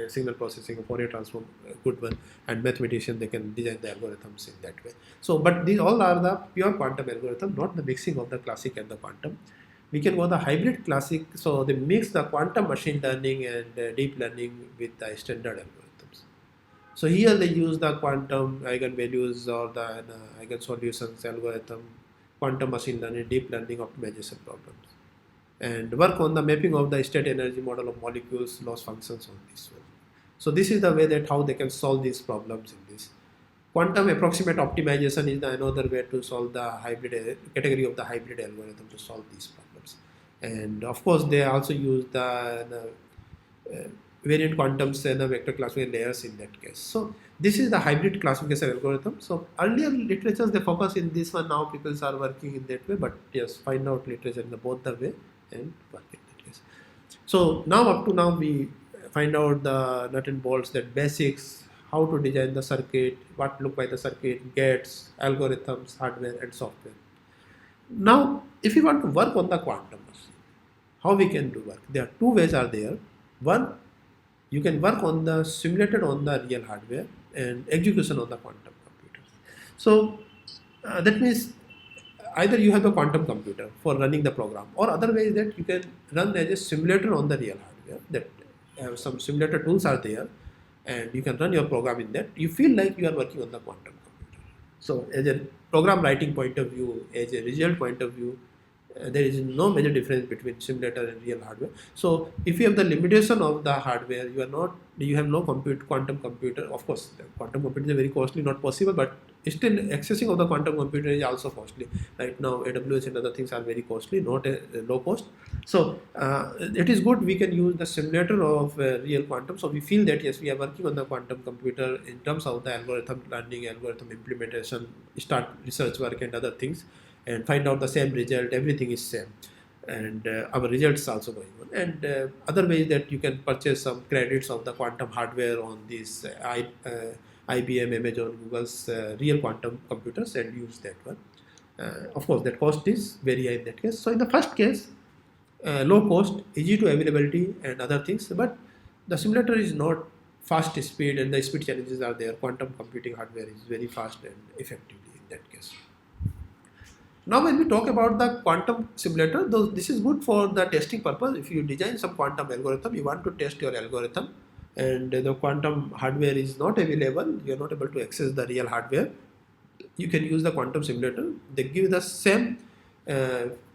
signal processing, Fourier transform, a good one, and mathematician, they can design the algorithms in that way. So, but these all are the pure quantum algorithm, not the mixing of the classic and the quantum. We can go the hybrid classic, so they mix the quantum machine learning and deep learning with the standard algorithms. So here they use the quantum eigenvalues or the eigensolutions algorithm, quantum machine learning, deep learning optimization problems, and work on the mapping of the state energy model of molecules, loss functions on this one. So this is the way that how they can solve these problems in this. Quantum approximate optimization is the another way to solve the hybrid category of the hybrid algorithm to solve these problems. And of course, they also use the variant quantums and the vector classification layers in that case. So this is the hybrid classification algorithm. So earlier literatures they focus in this one. Now people are working in that way. But yes, find out literature in the both the way and work in that case. So now up to now we find out the nut and bolts, that basics, how to design the circuit, what look like the circuit, gates, algorithms, hardware and software. Now, if you want to work on the quantum machine, how we can do work? There are two ways are there. One, you can work on the simulated on the real hardware and execution on the quantum computers. So that means either you have a quantum computer for running the program, or other way is that you can run as a simulator on the real hardware. That some simulator tools are there, and you can run your program in that. You feel like you are working on the quantum computer. So as a program writing point of view, as a result point of view, there is no major difference between simulator and real hardware. So if you have the limitation of the hardware, you have no quantum computer. Of course, the quantum computer is very costly, not possible, but still accessing of the quantum computer is also costly. Right now, AWS and other things are very costly, not a low cost. So it is good we can use the simulator of real quantum. So we feel that yes, we are working on the quantum computer in terms of the algorithm learning, algorithm implementation, start research work and other things, and find out the same result, everything is same, and our results also going on. And other ways that you can purchase some credits of the quantum hardware on these IBM, Amazon, Google's real quantum computers and use that one. Of course, that cost is very high in that case. So in the first case, low cost, easy to availability and other things, but the simulator is not fast speed and the speed challenges are there. Quantum computing hardware is very fast and effectively in that case. Now when we talk about the quantum simulator, this is good for the testing purpose. If you design some quantum algorithm, you want to test your algorithm and the quantum hardware is not available, you are not able to access the real hardware, you can use the quantum simulator. They give the same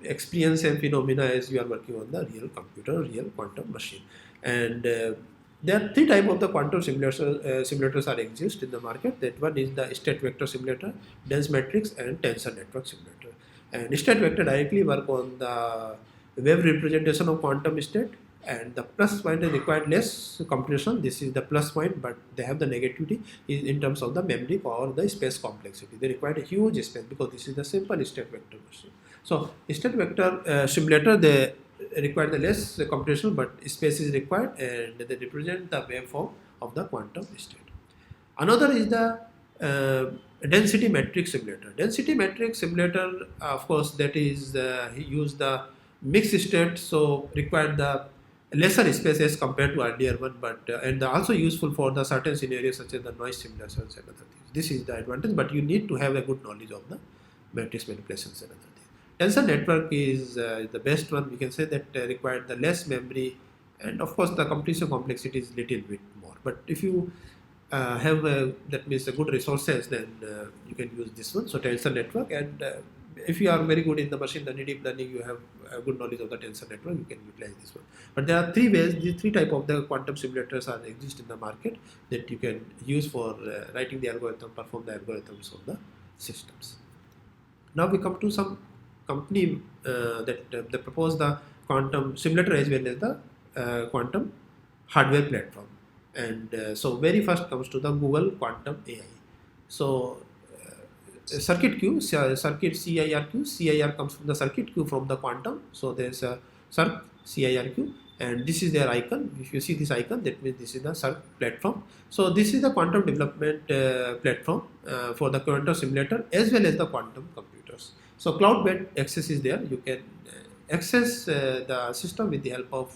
experience and phenomena as you are working on the real computer, real quantum machine. And there are three types of the quantum simulators are exist in the market. That one is the state vector simulator, dense matrix, and tensor network simulator. And state vector directly work on the wave representation of quantum state, and the plus point is required less computation. This is the plus point, but they have the negativity in terms of the memory or the space complexity. They require a huge space because this is the simple state vector machine. So state vector simulator, they require the less computation, but space is required, and they represent the waveform of the quantum state. Another is the density matrix simulator. Density matrix simulator, of course, that is use the mixed state, so require the lesser space as compared to earlier one, but and also useful for the certain scenarios such as the noise simulations and other things. This is the advantage, but you need to have a good knowledge of the matrix manipulations and other things. Tensor network is the best one. We can say that required the less memory, and of course the computation complexity is little bit more. But if you have that means good resources, then you can use this one. So tensor network, and if you are very good in the machine learning, deep learning, you have a good knowledge of the tensor network, you can utilize this one. But there are three ways, these three type of the quantum simulators are exist in the market that you can use for writing the algorithm, perform the algorithms of the systems. Now we come to some company that they propose the quantum simulator as well as the quantum hardware platform. And so very first comes to the Google Quantum AI. So circuit queue, circuit CIRQ, CIR comes from the circuit queue from the quantum. So there's a circ CIRQ, and this is their icon. If you see this icon, that means this is the circ platform. So this is the quantum development platform for the quantum simulator as well as the quantum computers. So cloud-based access is there. You can access the system with the help of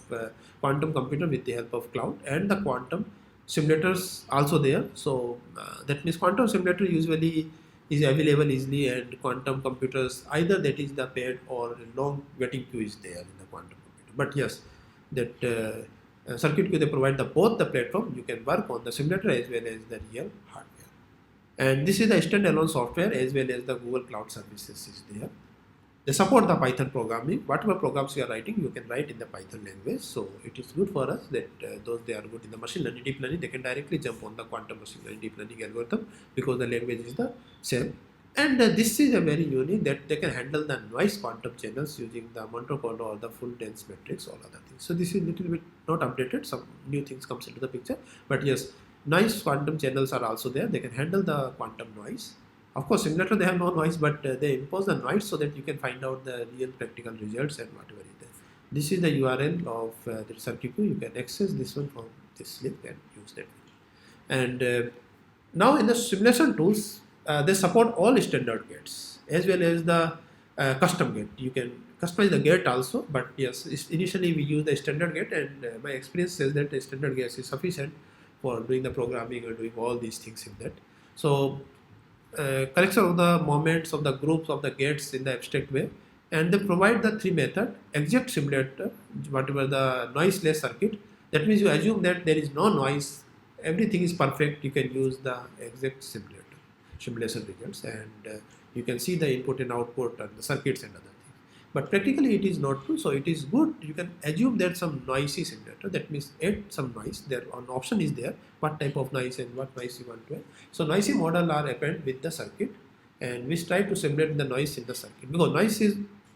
quantum computer with the help of cloud, and the quantum simulators also there. So that means quantum simulator usually is available easily, and quantum computers either that is the paid or long waiting queue is there in the quantum computer. But yes, that circuit queue, they provide the both the platform. You can work on the simulator as well as the real hardware. And this is the standalone software as well as the Google Cloud Services is there. They support the Python programming. Whatever programs you are writing, you can write in the Python language. So it is good for us that those they are good in the machine learning, deep learning, they can directly jump on the quantum machine learning, deep learning algorithm because the language is the same. And this is a very unique that they can handle the noise quantum channels using the Monte-Carlo or the full dense matrix, all other things. So this is little bit not updated. Some new things comes into the picture. But yes, noise quantum channels are also there. They can handle the quantum noise. Of course, simulator they have no noise, but they impose the noise so that you can find out the real practical results and whatever is there. This is the URL of the circuit queue. You can access this one from this link and use that. And now in the simulation tools, they support all standard gates as well as the custom gate. You can customize the gate also, but yes, initially we use the standard gate, and my experience says that the standard gate is sufficient for doing the programming or doing all these things in that. So collection of the moments of the groups of the gates in the abstract way, and they provide the three method: exact simulator, whatever the noiseless circuit. That means you assume that there is no noise, everything is perfect. You can use the exact simulation results, and you can see the input and output and the circuits and other things. But practically it is not true. So it is good. You can assume that some noisy simulator. That means add some noise. There an option is there. What type of noise and what noise you want to add. So noisy model are append with the circuit, and we try to simulate the noise in the circuit because noise is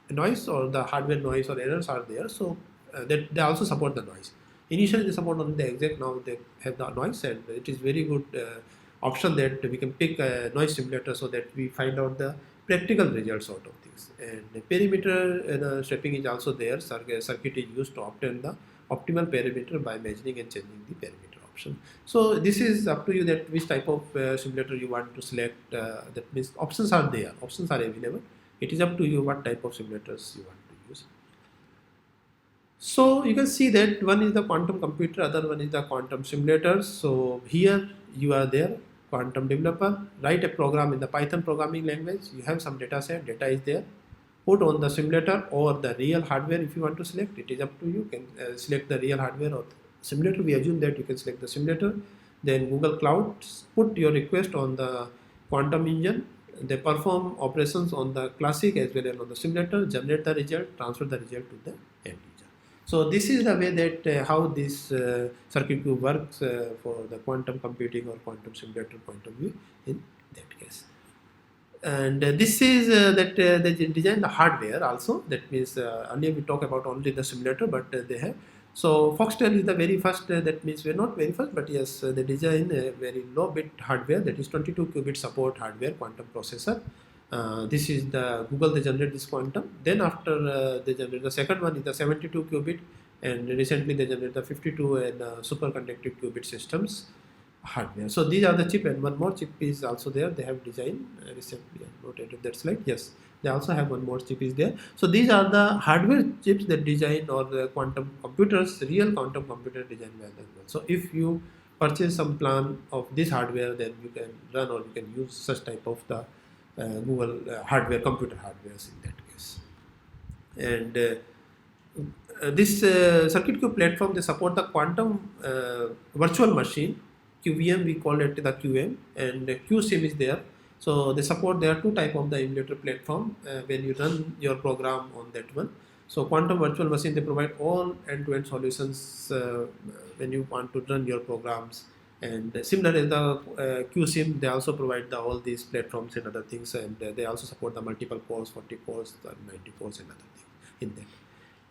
noise or the hardware noise or errors are there. So that they also support the noise. Initially they support only the exact. Now they have the noise, and it is very good option that we can pick a noise simulator so that we find out the practical results out of things. And the perimeter shaping is also there. Circuit is used to obtain the optimal perimeter by measuring and changing the perimeter option. So this is up to you that which type of simulator you want to select. That means options are there, options are available. It is up to you what type of simulators you want to use. So you can see that one is the quantum computer, other one is the quantum simulators. So here you are there, quantum developer, write a program in the Python programming language. You have some data set, data is there. Put on the simulator or the real hardware if you want to select. It is up to you. You can select the real hardware or the simulator. We assume that you can select the simulator. Then Google Cloud, put your request on the quantum engine. They perform operations on the classic as well as on the simulator, generate the result, transfer the result to the end user. So this is the way that how this circuit queue works for the quantum computing or quantum simulator point of view in that case. And this is that they design the hardware also. That means earlier we talk about only the simulator, but they have. So Foxtel is the very first. That means we're not very first, but yes, they design a very low bit hardware. That is 22 qubit support hardware quantum processor. This is the Google. They generate this quantum. Then after they generate the second one is the 72 qubit, and recently they generate the 52 and superconductive qubit systems hardware. So these are the chip, and one more chip is also there. They have designed recently. I not added that slide. Yes, they also have one more chip is there. So these are the hardware chips that design or the quantum computers, real quantum computer designed by them. So if you purchase some plan of this hardware, then you can run or you can use such type of the Google hardware, computer hardwares in that case. And this circuit queue platform, they support the quantum virtual machine QVM, we call it the QM, and QSIM is there. So there are two type of the emulator platform when you run your program on that one. So quantum virtual machine, they provide all end-to-end solutions when you want to run your programs. And similar as the QSIM, they also provide all these platforms and other things, and they also support the multiple cores, 40 cores, 90 cores, and other things in that.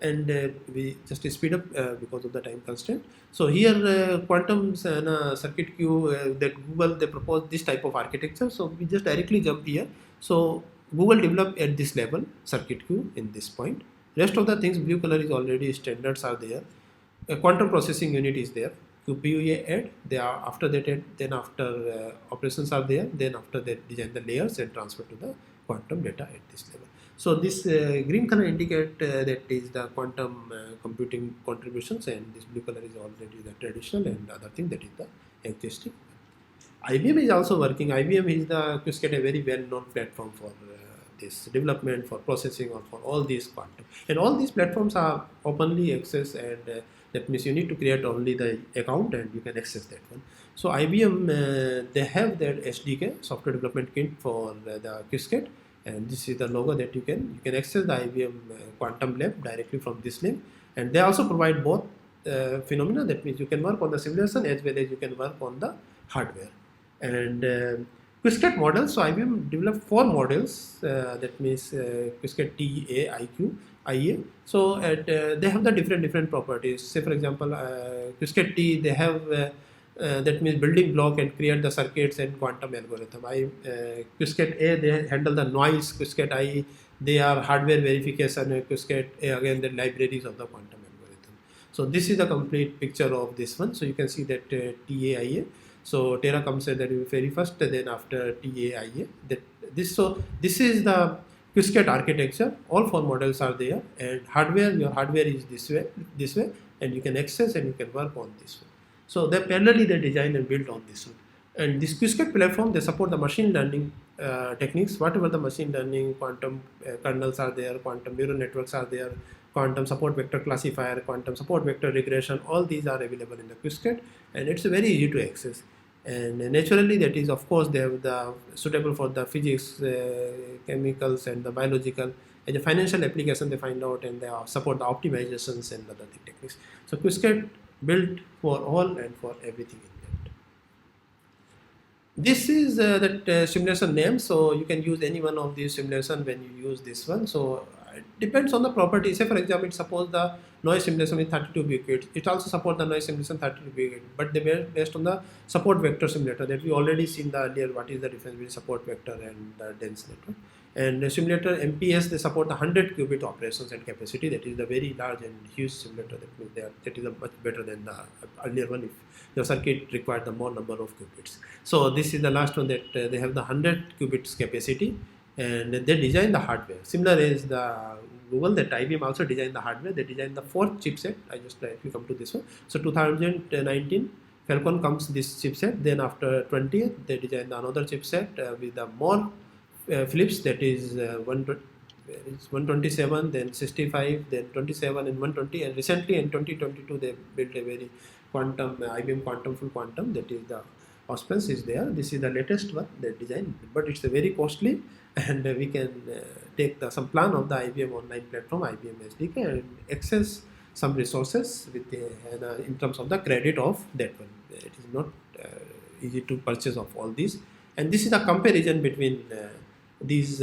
And we just speed up because of the time constraint. So here quantum circuit queue that Google, they propose this type of architecture. So we just directly jump here. So Google developed at this level circuit queue in this point. Rest of the things blue color is already standards are there. A quantum processing unit is there. QPUA add, they are after that add, then after operations are there, then after that design the layers and transfer to the quantum data at this level. So this green color indicate that is the quantum computing contributions, and this blue color is already the traditional, and the other thing that is the existing. IBM is also working. IBM is the Qiskit, a very well-known platform for this development, for processing, or for all these quantum. And all these platforms are openly accessed, and that means you need to create only the account and you can access that one. So IBM, they have their SDK, software development kit for the Qiskit, and this is the logo that you can access the IBM Quantum Lab directly from this link. And they also provide both phenomena, that means you can work on the simulation as well as you can work on the hardware. And Qiskit models, so IBM developed 4 models, that means Qiskit T, A, IQ, IA. So they have the different properties. Say for example, Qiskit T, they have that means building block and create the circuits and quantum algorithm. Qiskit A, they handle the noise. Qiskit I, they are hardware verification. Qiskit A, again, the libraries of the quantum algorithm. So this is the complete picture of this one. So you can see that TAIA. So Terra comes at the very first, then after TAIA. This is the Qiskit architecture. All 4 models are there, and your hardware is this way, and you can access and you can work on this one. So they parallelly they design and build on this one. And this Qiskit platform, they support the machine learning techniques, whatever the machine learning, quantum kernels are there, quantum neural networks are there, quantum support vector classifier, quantum support vector regression, all these are available in the Qiskit, and it's very easy to access. And naturally, that is, of course, they have the suitable for the physics, chemicals, and the biological. As a financial application, they find out, and they support the optimizations and other techniques. So Qiskit built for all and for everything in that. This is that simulation name, so you can use any one of these simulation when you use this one. So it depends on the property. Say for example, suppose the noise simulation with 32 bit. It also supports the noise simulation 32 bit, but they were based on the support vector simulator that we already seen the earlier. What is the difference between support vector and the dense network? And the simulator MPS, they support the 100 qubit operations and capacity. That is the very large and huge simulator. That means that is a much better than the earlier one. If your circuit required the more number of qubits. So this is the last one that they have the 100 qubits capacity, and they design the hardware. Similar as the Google, that IBM also designed the hardware. They designed the 4th chipset. If you come to this one. So 2019 Falcon comes this chipset. Then after 20th, they designed another chipset with the more flips, that is 127, then 65, then 27 and 120, and recently in 2022 they built a very quantum IBM quantum full quantum, that is the Osprey is there. This is the latest one they designed, but it's a very costly, and we can take some plan of the IBM online platform, IBM SDK, and access some resources with in terms of the credit of that one. It is not easy to purchase of all these, and this is the comparison between these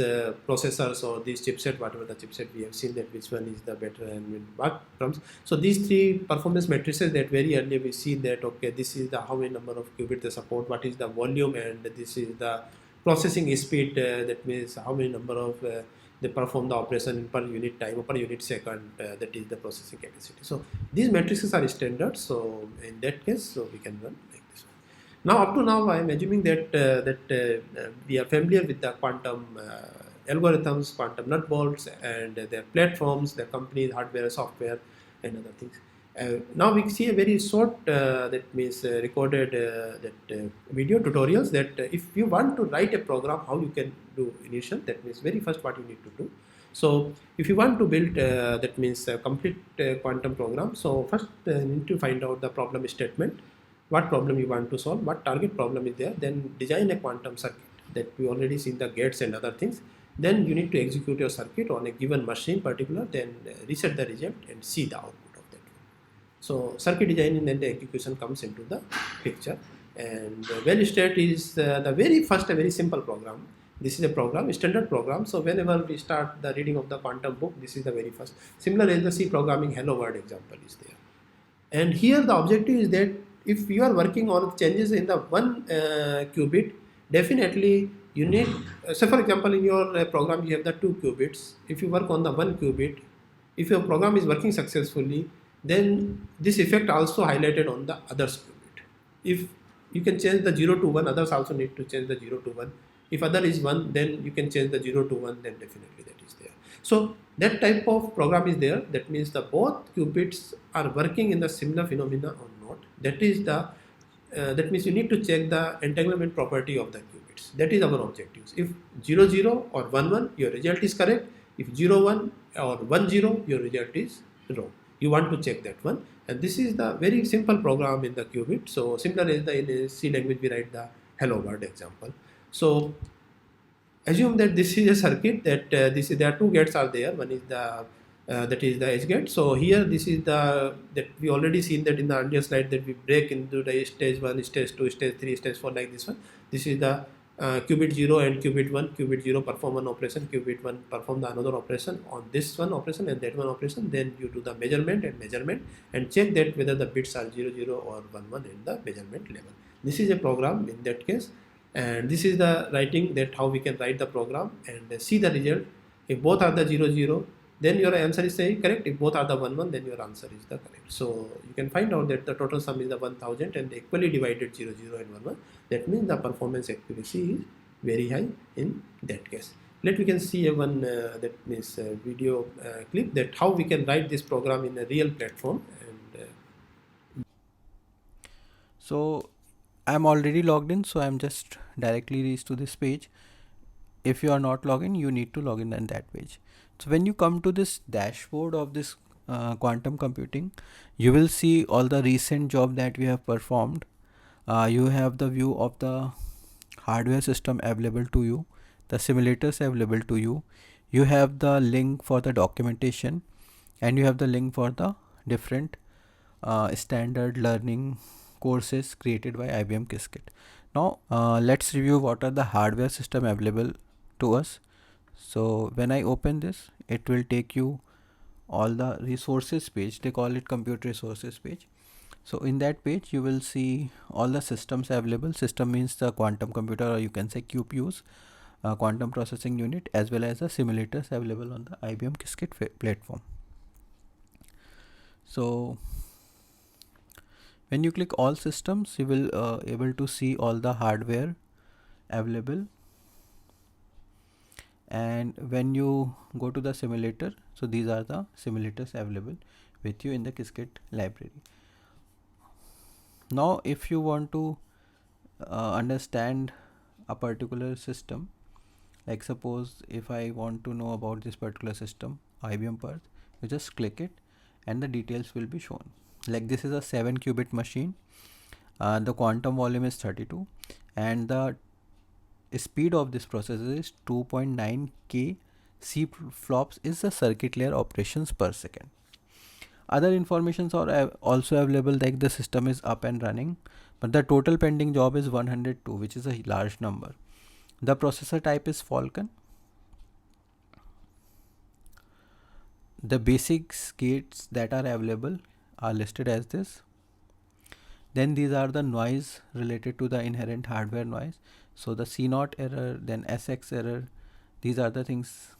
processors or these chipset, whatever the chipset we have seen, that which one is the better and what comes. So these 3 performance matrices that very early we see that, okay, this is the how many number of qubits they support, what is the volume, and this is the processing speed, that means how many number of they perform the operation per unit time or per unit second, that is the processing capacity. So these matrices are standard, so in that case, so we can run like this one. Now up to now I am assuming that we are familiar with the quantum algorithms, quantum nut bolts, and their platforms, their companies, hardware, software, and other things. Now we see a very short that means recorded video tutorials that if you want to write a program, how you can do initial, that means very first what you need to do. So if you want to build that means a complete quantum program, so first you need to find out the problem statement, what problem you want to solve, what target problem is there, then design a quantum circuit. that we already seen the gates and other things. Then you need to execute your circuit on a given machine particular, then reset the result and see the output of that. So circuit designing and the execution comes into the picture. And well state is the very first, a very simple program. This is a program, a standard program. So whenever we start the reading of the quantum book, this is the very first. Similar as the C programming hello world example is there. And here the objective is that if you are working on changes in the one qubit, definitely you need, say for example in your program you have the 2 qubits. If you work on the 1 qubit, if your program is working successfully, then this effect also highlighted on the others qubit. If you can change the 0 to 1, others also need to change the 0 to 1. If other is 1, then you can change the 0 to 1, then definitely that is there. So that type of program is there. That means the both qubits are working in the similar phenomena or not. That is the that means you need to check the entanglement property of the qubits. That is our objectives. If 0 0 or 1 1, your result is correct. If 0 1 or 1 0, your result is wrong. You want to check that one. And this is the very simple program in the qubit. So similar as the in C language we write the hello world example. So assume that this is a circuit that there are 2 gates are there. One is the that is the edge gate. So here this is the that we already seen that in the earlier slide that we break into the stage 1, stage 2, stage 3, stage 4 like this one. This is the qubit 0 and qubit 1. Qubit 0 perform one operation, qubit 1 perform the another operation on this one operation and that one operation. Then you do the measurement and check that whether the bits are 0 0 or 1 1 in the measurement level. This is a program in that case. And this is the writing that how we can write the program and see the result. If both are the 0 0, then your answer is saying correct. If both are the 1 1, then your answer is the correct. So you can find out that the total sum is the 1000 and equally divided 0 0 and 1 1. That means the performance accuracy is very high in that case. We can see a one that means video clip that how we can write this program in a real platform. And so I'm already logged in, so I'm just directly reached to this page. If you are not logged in, you need to log in that page. So when you come to this dashboard of this quantum computing, you will see all the recent job that we have performed. You have the view of the hardware system available to you, the simulators available to you. You have the link for the documentation, and you have the link for the different standard learning courses created by IBM Qiskit. Now let's review what are the hardware system available to us. So when I open this, it will take you all the resources page. They call it compute resources page. So in that page you will see all the systems available. System means the quantum computer, or you can say QPUs, quantum processing unit, as well as the simulators available on the IBM Qiskit platform. So when you click all systems, you will able to see all the hardware available. And when you go to the simulator, so these are the simulators available with you in the Qiskit library. Now if you want to understand a particular system, like suppose if I want to know about this particular system, IBM Perth, you just click it and the details will be shown. Like this is a 7 qubit machine, the quantum volume is 32 and the speed of this processor is 2.9 k C flops is the circuit layer operations per second. Other informations are also available, like the system is up and running, but the total pending job is 102, which is a large number. The processor type is Falcon. The basic gates that are available are listed as this. Then these are the noise related to the inherent hardware noise. So the C0 error, then SX error, these are the things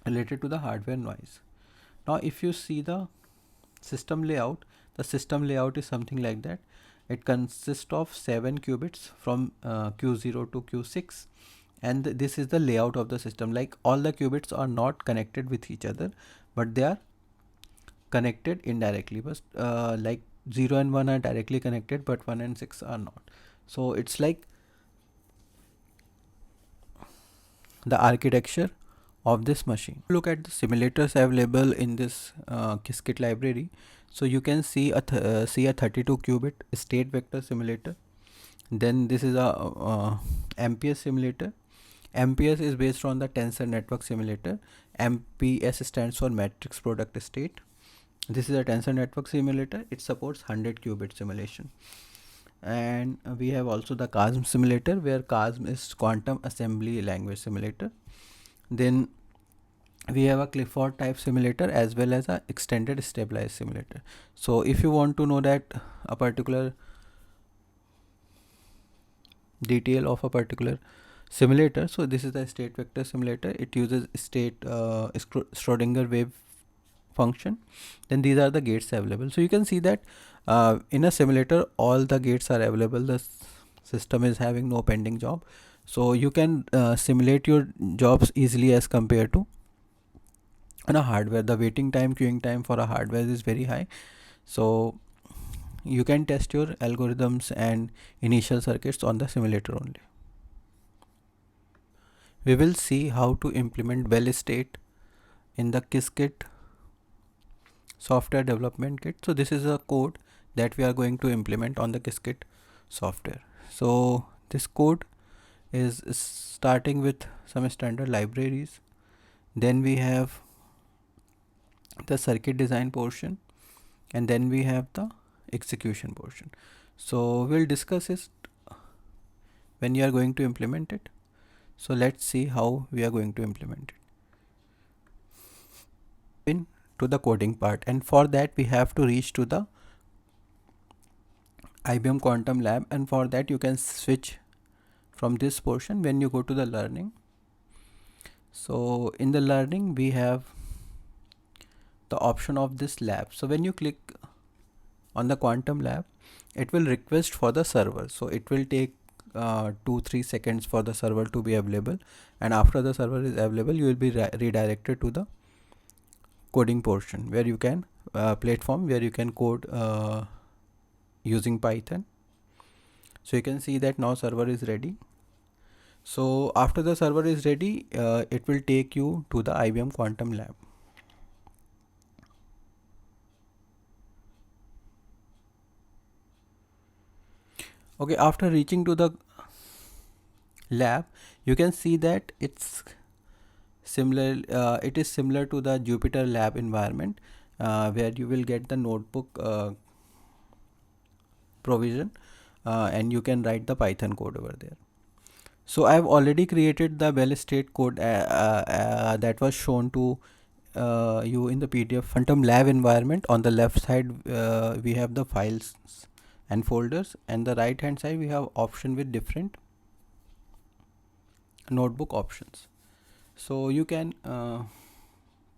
related to the hardware noise. Now if you see the system layout, the system layout is something like that. It consists of 7 qubits from Q0 to Q6, and this is the layout of the system. Like all the qubits are not connected with each other, but they are connected indirectly. But like 0 and 1 are directly connected, but 1 and 6 are not. So it's like the architecture of this machine. Look at the simulators available in this Qiskit library. So you can see a 32 qubit state vector simulator. Then this is a MPS simulator. MPS is based on the tensor network simulator. MPS stands for matrix product state. This is a tensor network simulator. It supports 100 qubit simulation. And we have also the QASM simulator, where QASM is quantum assembly language simulator. Then we have a Clifford type simulator as well as a extended stabilized simulator. So if you want to know that a particular detail of a particular simulator, so this is the state vector simulator. It uses state Schrodinger wave function. Then these are the gates available. So you can see that in a simulator all the gates are available. The system is having no pending job, so you can simulate your jobs easily as compared to on a hardware. The waiting time, queuing time for a hardware is very high, so you can test your algorithms and initial circuits on the simulator only. We will see how to implement Bell state in the Qiskit software development kit. So this is a code that we are going to implement on the Qiskit software. So this code is starting with some standard libraries. Then we have the circuit design portion, and then we have the execution portion. So we'll discuss it when you are going to implement it. So let's see how we are going to implement it into the coding part, and for that we have to reach to the IBM Quantum Lab, and for that you can switch from this portion when you go to the learning. So in the learning we have the option of this lab. So when you click on the Quantum Lab, it will request for the server. So it will take 2-3 seconds for the server to be available, and after the server is available you will be redirected to the coding portion, where you can platform where you can code using Python. So you can see that now server is ready. So after the server is ready, it will take you to the IBM Quantum Lab. Okay, after reaching to the lab, you can see that it's similar. It is similar to the Jupyter lab environment, where you will get the notebook provision, and you can write the Python code over there. So I've already created the Bell state code that was shown to you in the PDF. Quantum lab environment, on the left side we have the files and folders, and the right hand side we have option with different notebook options. So you can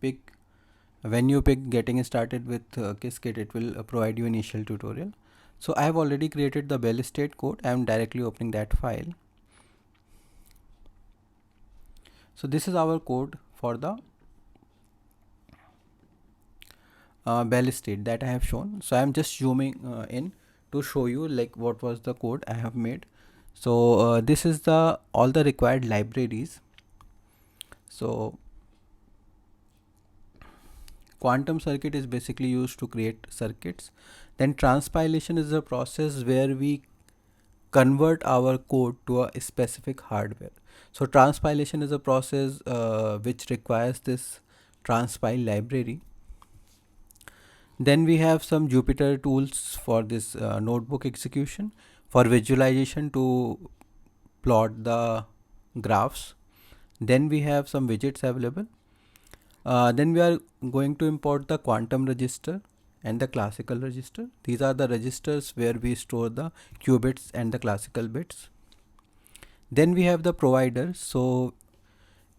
pick, when you pick getting started with Qiskit, it will provide you initial tutorial. So I have already created the Bell state code. I am directly opening that file. So this is our code for the Bell state that I have shown. So I am just zooming in to show you like what was the code I have made. So this is the all the required libraries. So quantum circuit is basically used to create circuits. Then transpilation is a process where we convert our code to a specific hardware. So transpilation is a process which requires this transpile library. Then we have some Jupyter tools for this notebook execution, for visualization to plot the graphs. Then we have some widgets available. Then we are going to import the quantum register and the classical register. These are the registers where we store the qubits and the classical bits. Then we have the providers. So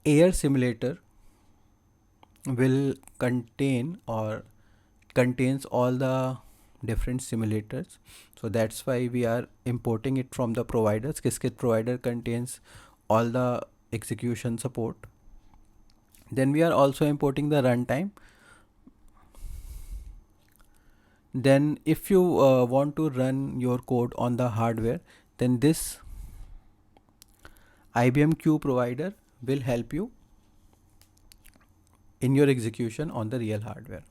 air simulator will contain or contains all the different simulators, so that's why we are importing it from the providers. Qiskit provider contains all the execution support. Then we are also importing the runtime. Then if you want to run your code on the hardware, then this IBM Q provider will help you in your execution on the real hardware.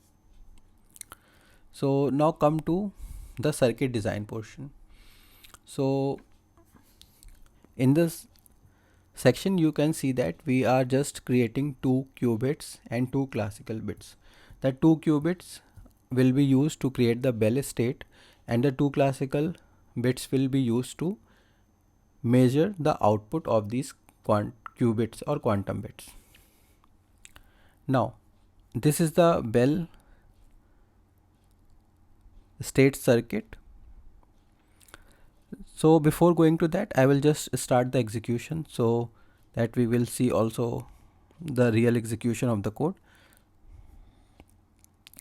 So now come to the circuit design portion. So In this section you can see that we are just creating 2 qubits and 2 classical bits. The 2 qubits will be used to create the Bell state, and the 2 classical bits will be used to measure the output of these qubits or quantum bits. Now this is the Bell state circuit. So before going to that, I will just start the execution so that we will see also the real execution of the code.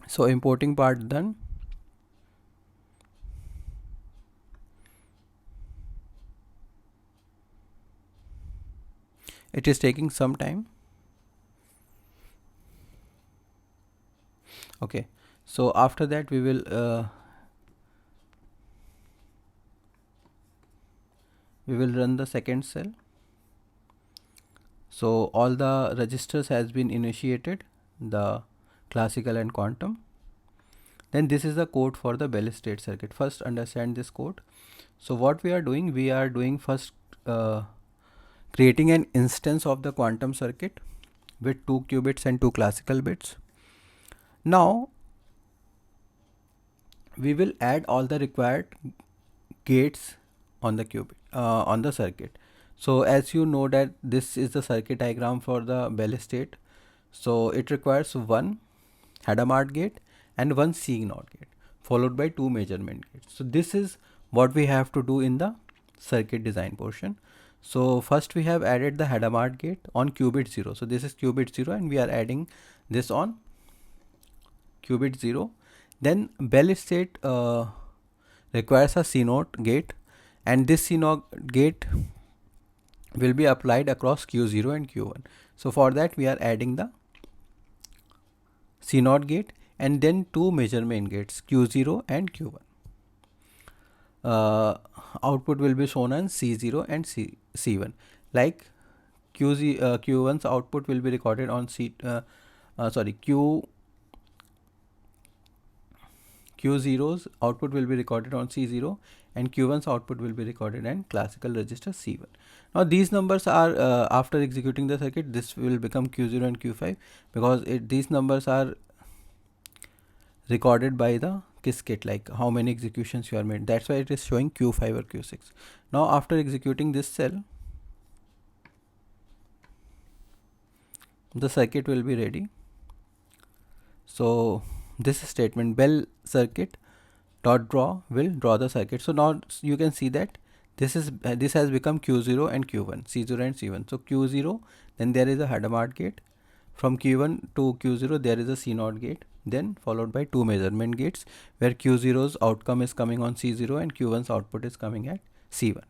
So importing part done. It is taking some time. Okay, so after that we will run the second cell. So all the registers has been initiated, the classical and quantum. Then this is the code for the Bell state circuit. First understand this code. So what we are doing first creating an instance of the quantum circuit with 2 qubits and 2 classical bits. Now we will add all the required gates on the qubit on the circuit. So as you know that this is the circuit diagram for the Bell state. So it requires one Hadamard gate and one CNOT gate followed by 2 measurement gates. So this is what we have to do in the circuit design portion. So first we have added the Hadamard gate on qubit 0. So this is qubit 0 and we are adding this on qubit 0. Then Bell state requires a CNOT gate, and this CNOT gate will be applied across Q0 and Q1. So for that we are adding the CNOT gate and then 2 measurement gates Q0 and Q1. Output will be shown on C0 and C1. Like Q1's output will be recorded on Q0's output will be recorded on C0 and Q1's output will be recorded in classical register C1. Now these numbers are after executing the circuit, this will become Q0 and Q5 because these numbers are recorded by the Qiskit, like how many executions you are made. That's why it is showing Q5 or Q6. Now after executing this cell, the circuit will be ready. So this statement Bell circuit dot draw will draw the circuit. So now you can see that this has become Q0 and Q1, C0 and C1. So Q0, then there is a Hadamard gate. From Q1 to Q0 there is a CNOT gate, then followed by 2 measurement gates where Q0's outcome is coming on C0 and Q1's output is coming at C1.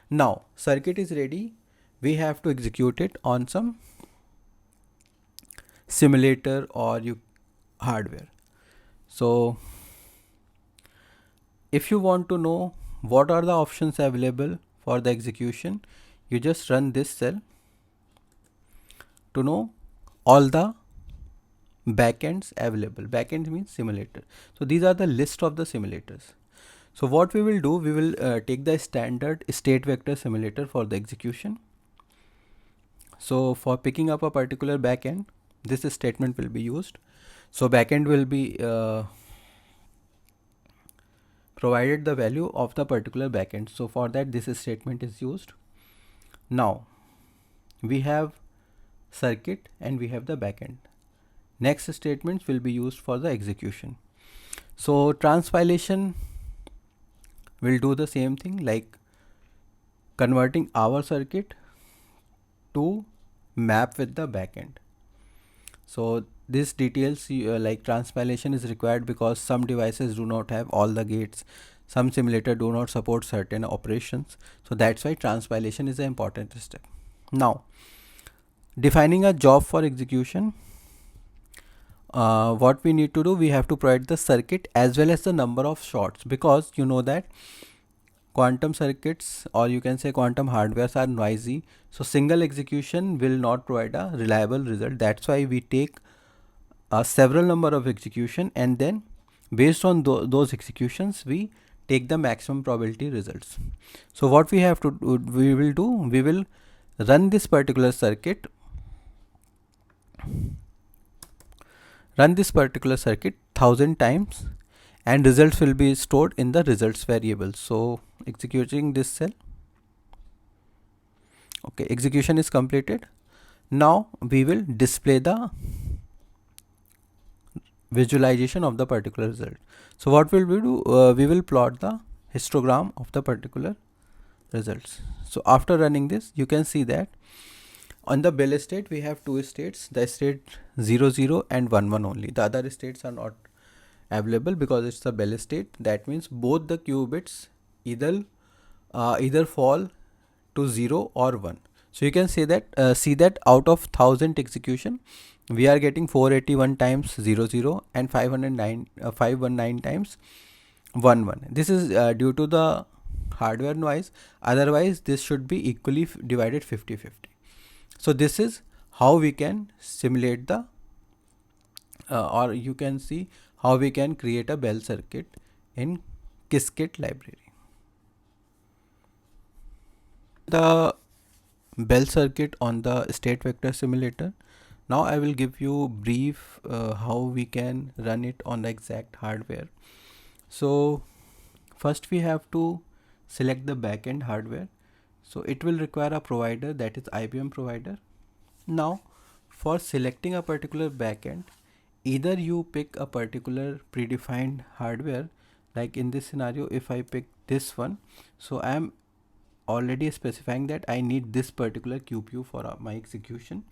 Now circuit is ready. We have to execute it on some simulator or hardware. So if you want to know what are the options available for the execution, you just run this cell to know all the backends available. Backend means simulator. So these are the list of the simulators. So what we will do, we will take the standard state vector simulator for the execution. So for picking up a particular backend, this statement will be used. So backend will be provided the value of the particular backend. So for that this statement is used. Now we have circuit and we have the backend. Next statements will be used for the execution. So transpilation will do the same thing, like converting our circuit to map with the backend. So this details like transpilation is required because some devices do not have all the gates, some simulator do not support certain operations. So that's why transpilation is an important step. Now defining a job for execution, what we need to do, we have to provide the circuit as well as the number of shots, because you know that quantum circuits, or you can say quantum hardwares, are noisy. So single execution will not provide a reliable result. That's why we take several number of execution, and then based on those executions we take the maximum probability results. So what we have to do, we will run this particular circuit, 1000 times, and results will be stored in the results variable. So executing this cell. Okay, execution is completed. Now we will display the visualization of the particular result. So what will we do? We will plot the histogram of the particular results. So after running this, you can see that on the Bell state we have two states, the state 0 0 and 1 1 only. The other states are not available because it's a Bell state. That means both the qubits either fall to 0 or 1. So you can say that see that out of 1000 execution, we are getting 481 times 0 0 and 519 times 1 1. This is due to the hardware noise. Otherwise this should be equally divided 50-50. So this is how we can simulate the or you can see how we can create a Bell circuit in Qiskit library. The Bell circuit on the state vector simulator. Now I will give you brief how we can run it on the exact hardware. So first we have to select the backend hardware. So it will require a provider, that is IBM provider. Now for selecting a particular backend, either you pick a particular predefined hardware, like in this scenario if I pick this one, so I am already specifying that I need this particular QPU for my execution,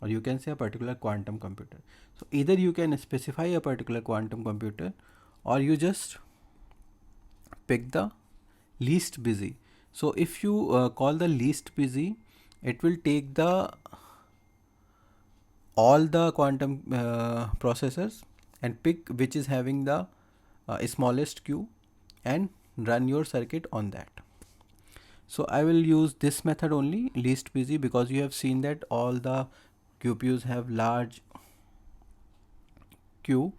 or you can say a particular quantum computer. So either you can specify a particular quantum computer, or you just pick the least busy. So if you call the least busy, it will take all the quantum processors and pick which is having the smallest Q and run your circuit on that. So I will use this method only, least busy, because you have seen that all the QPUs have large Q.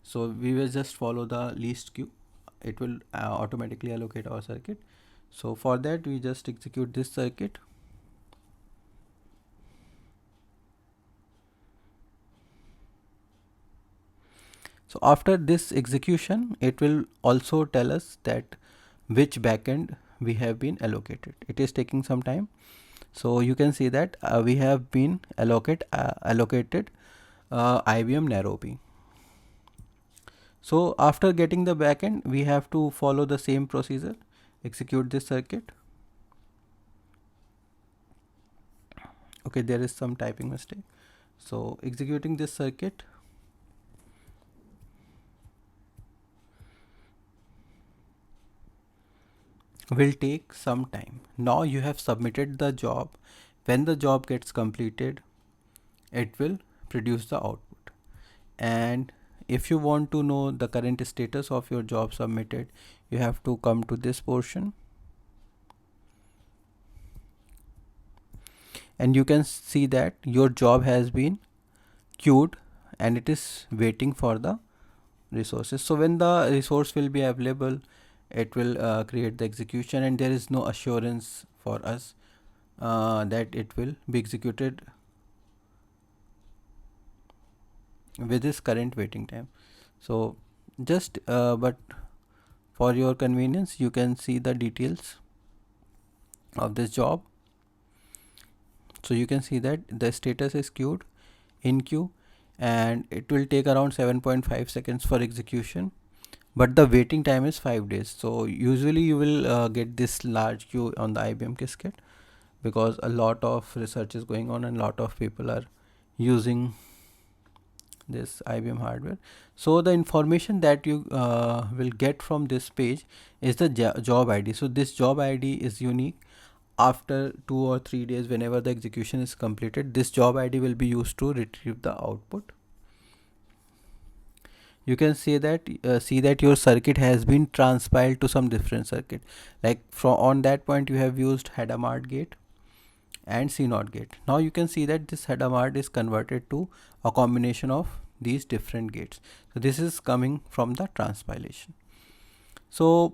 So we will just follow the least Q. It will automatically allocate our circuit. So for that we just execute this circuit. So after this execution, it will also tell us that which backend we have been allocated. It is taking some time. So you can see that we have been allocated IBM Nairobi. So after getting the backend, we have to follow the same procedure, execute this circuit. Okay, there is some typing mistake. So executing this circuit. Will take some time. Now you have submitted the job. When the job gets completed, it will produce the output. And if you want to know the current status of your job submitted, you have to come to this portion, and you can see that your job has been queued and it is waiting for the resources. So when the resource will be available, it will create the execution, and there is no assurance for us that it will be executed with this current waiting time. So just but for your convenience, you can see the details of this job. So you can see that the status is queued in queue, and it will take around 7.5 seconds for execution, but the waiting time is 5 days. So usually you will get this large queue on the IBM Qiskit, because a lot of research is going on and a lot of people are using this IBM hardware. So the information that you will get from this page is the job ID. So this job ID is unique. After 2 or 3 days, whenever the execution is completed, this job ID will be used to retrieve the output. You can see that your circuit has been transpiled to some different circuit. Like from on that point, you have used Hadamard gate and CNOT gate. Now you can see that this Hadamard is converted to a combination of these different gates. So this is coming from the transpilation. So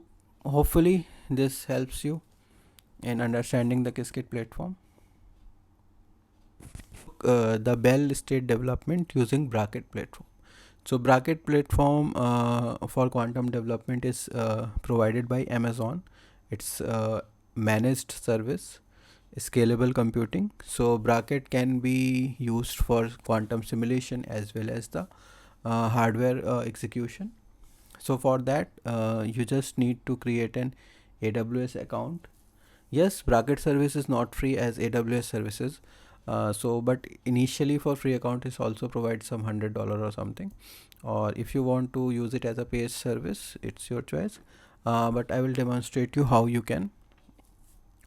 hopefully this helps you in understanding the Qiskit platform. The Bell state development using Bracket platform. So Bracket platform for quantum development is provided by Amazon. It's managed service, scalable computing. So Bracket can be used for quantum simulation as well as the hardware execution. So for that you just need to create an AWS account. Yes, Bracket service is not free as AWS services. But initially for free account is also provide some $100 or something, or if you want to use it as a paid service, it's your choice. But I will demonstrate you how you can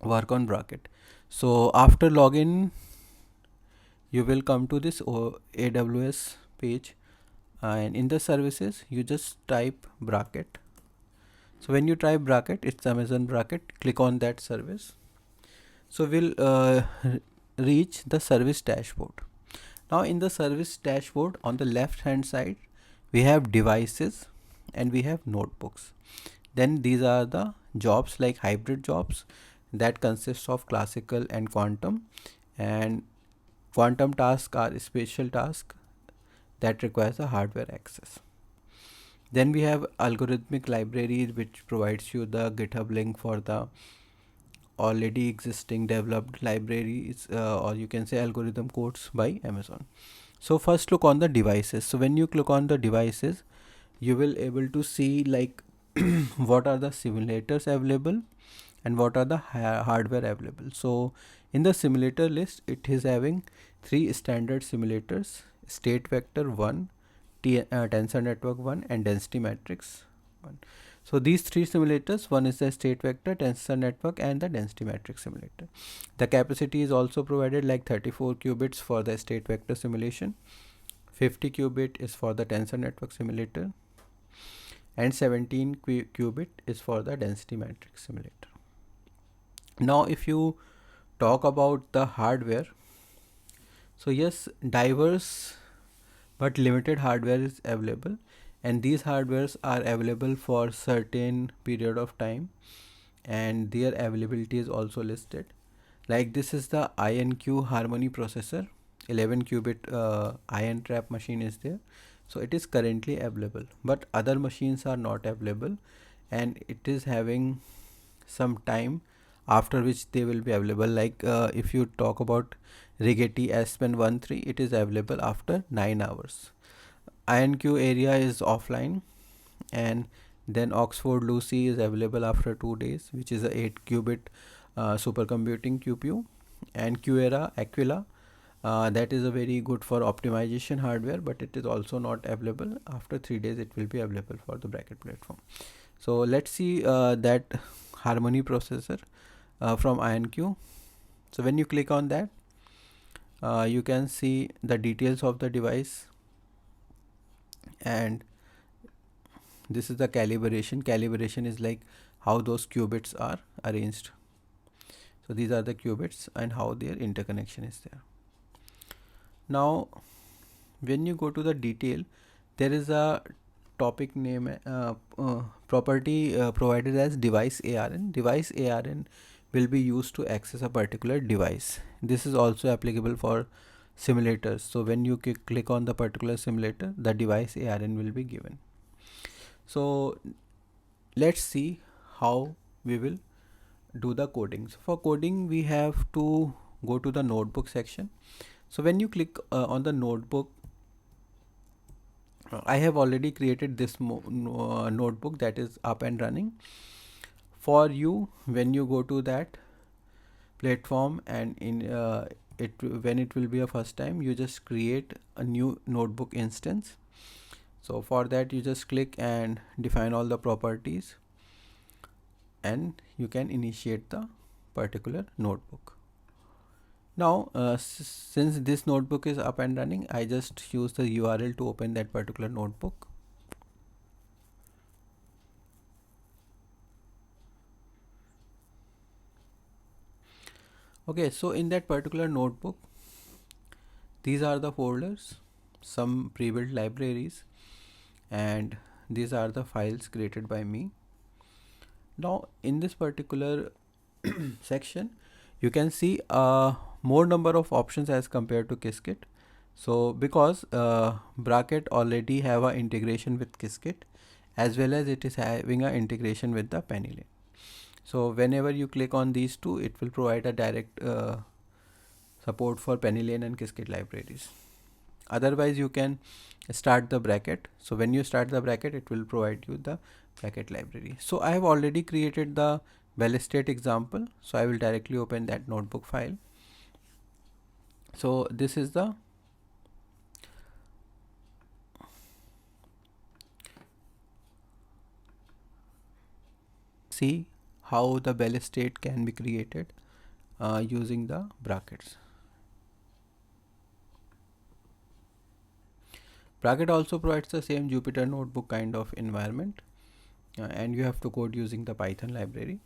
work on Bracket. So after login, you will come to this AWS page, and in the services you just type Bracket. So when you type Bracket, it's Amazon Bracket, click on that service. So we'll reach the service dashboard. Now in the service dashboard on the left hand side we have devices and we have notebooks. Then these are the jobs, like hybrid jobs, that consists of classical and quantum, and quantum tasks are special tasks that requires a hardware access. Then we have algorithmic libraries, which provides you the GitHub link for the already existing developed libraries, or you can say algorithm codes by Amazon. So first look on the devices. So when you click on the devices, you will able to see like what are the simulators available and what are the hardware available. So in the simulator list, it is having 3 standard simulators: state vector 1, tensor network 1, and density matrix 1. So these 3 simulators, one is the state vector, tensor network, and the density matrix simulator. The capacity is also provided, like 34 qubits for the state vector simulation, 50 qubit is for the tensor network simulator, and 17 qubit is for the density matrix simulator. Now if you talk about the hardware, so yes, diverse but limited hardware is available, and these hardwares are available for certain period of time, and their availability is also listed. Like this is the INQ Harmony processor, 11 qubit ion trap machine is there, so it is currently available, but other machines are not available, and it is having some time after which they will be available. Like if you talk about Rigetti S-Pen 13, it is available after 9 hours. INQ area is offline, and then Oxford Lucy is available after 2 days, which is a 8 qubit supercomputing QPU, and Qera Aquila, that is a very good for optimization hardware, but it is also not available. After 3 days it will be available for the Bracket platform. So let's see that Harmony processor from INQ. So when you click on that, you can see the details of the device, and this is the calibration is like how those qubits are arranged. So these are the qubits and how their interconnection is there. Now when you go to the detail, there is a topic name property provided as device ARN. Device ARN will be used to access a particular device. This is also applicable for simulators. So when you click on the particular simulator, the device ARN will be given. So let's see how we will do the coding. So for coding, we have to go to the notebook section. So when you click on the notebook, I have already created this notebook that is up and running. For you, when you go to that platform, and in when it will be a first time, you just create a new notebook instance. So for that, you just click and define all the properties, and you can initiate the particular notebook. Now since this notebook is up and running, I just use the URL to open that particular notebook. Okay, so in that particular notebook, these are the folders, some pre-built libraries, and these are the files created by me. Now in this particular section you can see more number of options as compared to Qiskit. So because bracket already have a integration with Qiskit, as well as it is having a integration with the penny lane. So whenever you click on these two, it will provide a direct support for penny lane and Qiskit libraries. Otherwise you can start the bracket. So when you start the bracket, it will provide you the bracket library. So I have already created the Bell state example, so I will directly open that notebook file. So this is the see how the Bell state can be created using the brackets. Bracket also provides the same Jupyter notebook kind of environment, and you have to code using the Python library.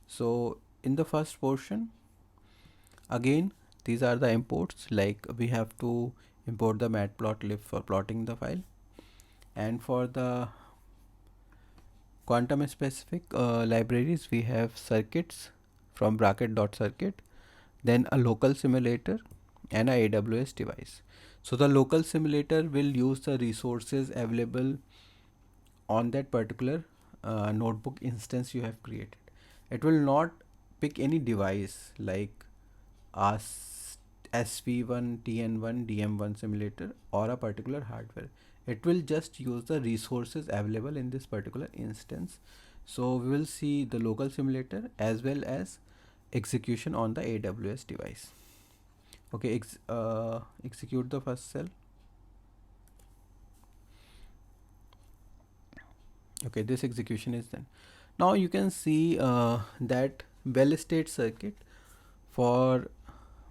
So in the first portion, again these are the imports, like we have to import the matplotlib for plotting the file, and for the quantum specific libraries we have circuits from bracket.circuit, then a local simulator and a AWS device. So the local simulator will use the resources available on that particular notebook instance you have created. It will not pick any device like SV1, TN1, DM1 simulator or a particular hardware. It will just use the resources available in this particular instance. So we will see the local simulator as well as execution on the AWS device. Okay, execute the first cell. Okay, this execution is done. Now you can see that Bell state circuit for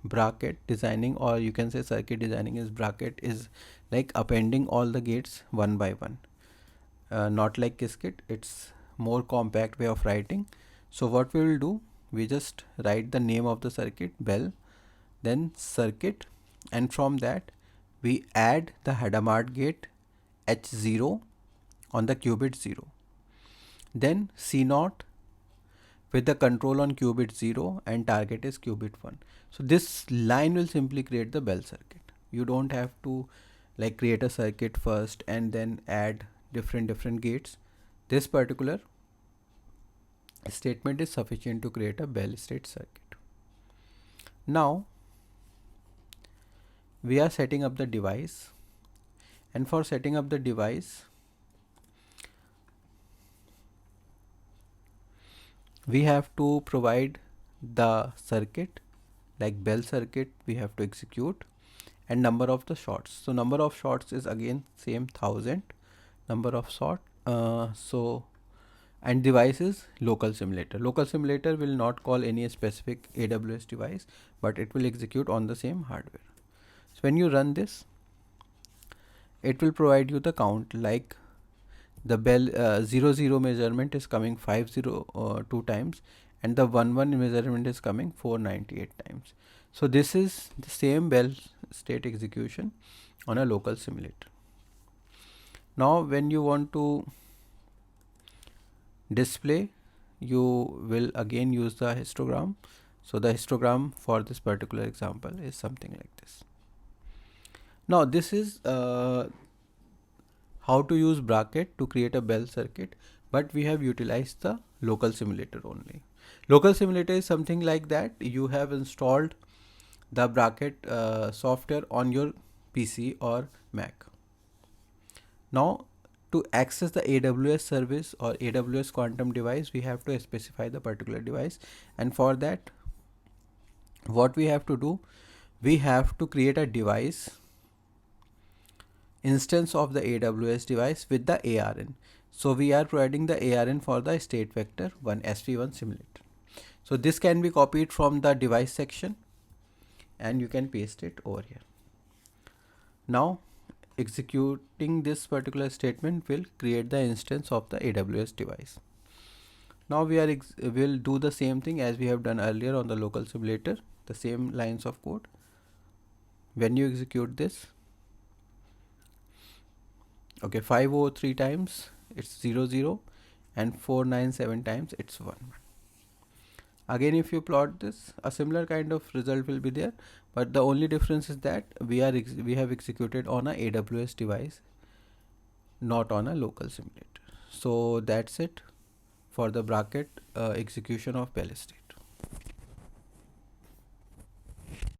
bracket designing, or you can say circuit designing, is bracket is like appending all the gates one by one, not like Qiskit. It's more compact way of writing. So what we will do, we just write the name of the circuit, Bell, then circuit, and from that we add the Hadamard gate H0 on the qubit 0, then C0 with the control on qubit 0 and target is qubit 1. So this line will simply create the Bell circuit. You don't have to like create a circuit first and then add different gates. This particular statement is sufficient to create a Bell state circuit. Now we are setting up the device, and for setting up the device we have to provide the circuit, like Bell circuit we have to execute, and number of the shots. So number of shots is again same 1000 number of shot. And device is local simulator. Local simulator will not call any specific AWS device, but it will execute on the same hardware. So when you run this, it will provide you the count, like the Bell 00 measurement is coming 502 times, and the 11 measurement is coming 498 times. So this is the same Bell state execution on a local simulator. Now when you want to display, you will again use the histogram. So the histogram for this particular example is something like this. Now this is how to use bracket to create a Bell circuit, but we have utilized the local simulator only. Local simulator is something like that you have installed the bracket software on your PC or Mac. Now to access the AWS service or AWS quantum device, we have to specify the particular device, and for that what we have to do, we have to create a device instance of the AWS device with the ARN. So we are providing the ARN for the state vector 1 SV1 simulator. So this can be copied from the device section and you can paste it over here. Now executing this particular statement will create the instance of the AWS device. Now we will do the same thing as we have done earlier on the local simulator, the same lines of code. When you execute this, okay, 503 times it's 00, and 497 times it's 1. Again, if you plot this, a similar kind of result will be there, but the only difference is that we have executed on a AWS device, not on a local simulator. So that's it for the bracket execution of Bell State.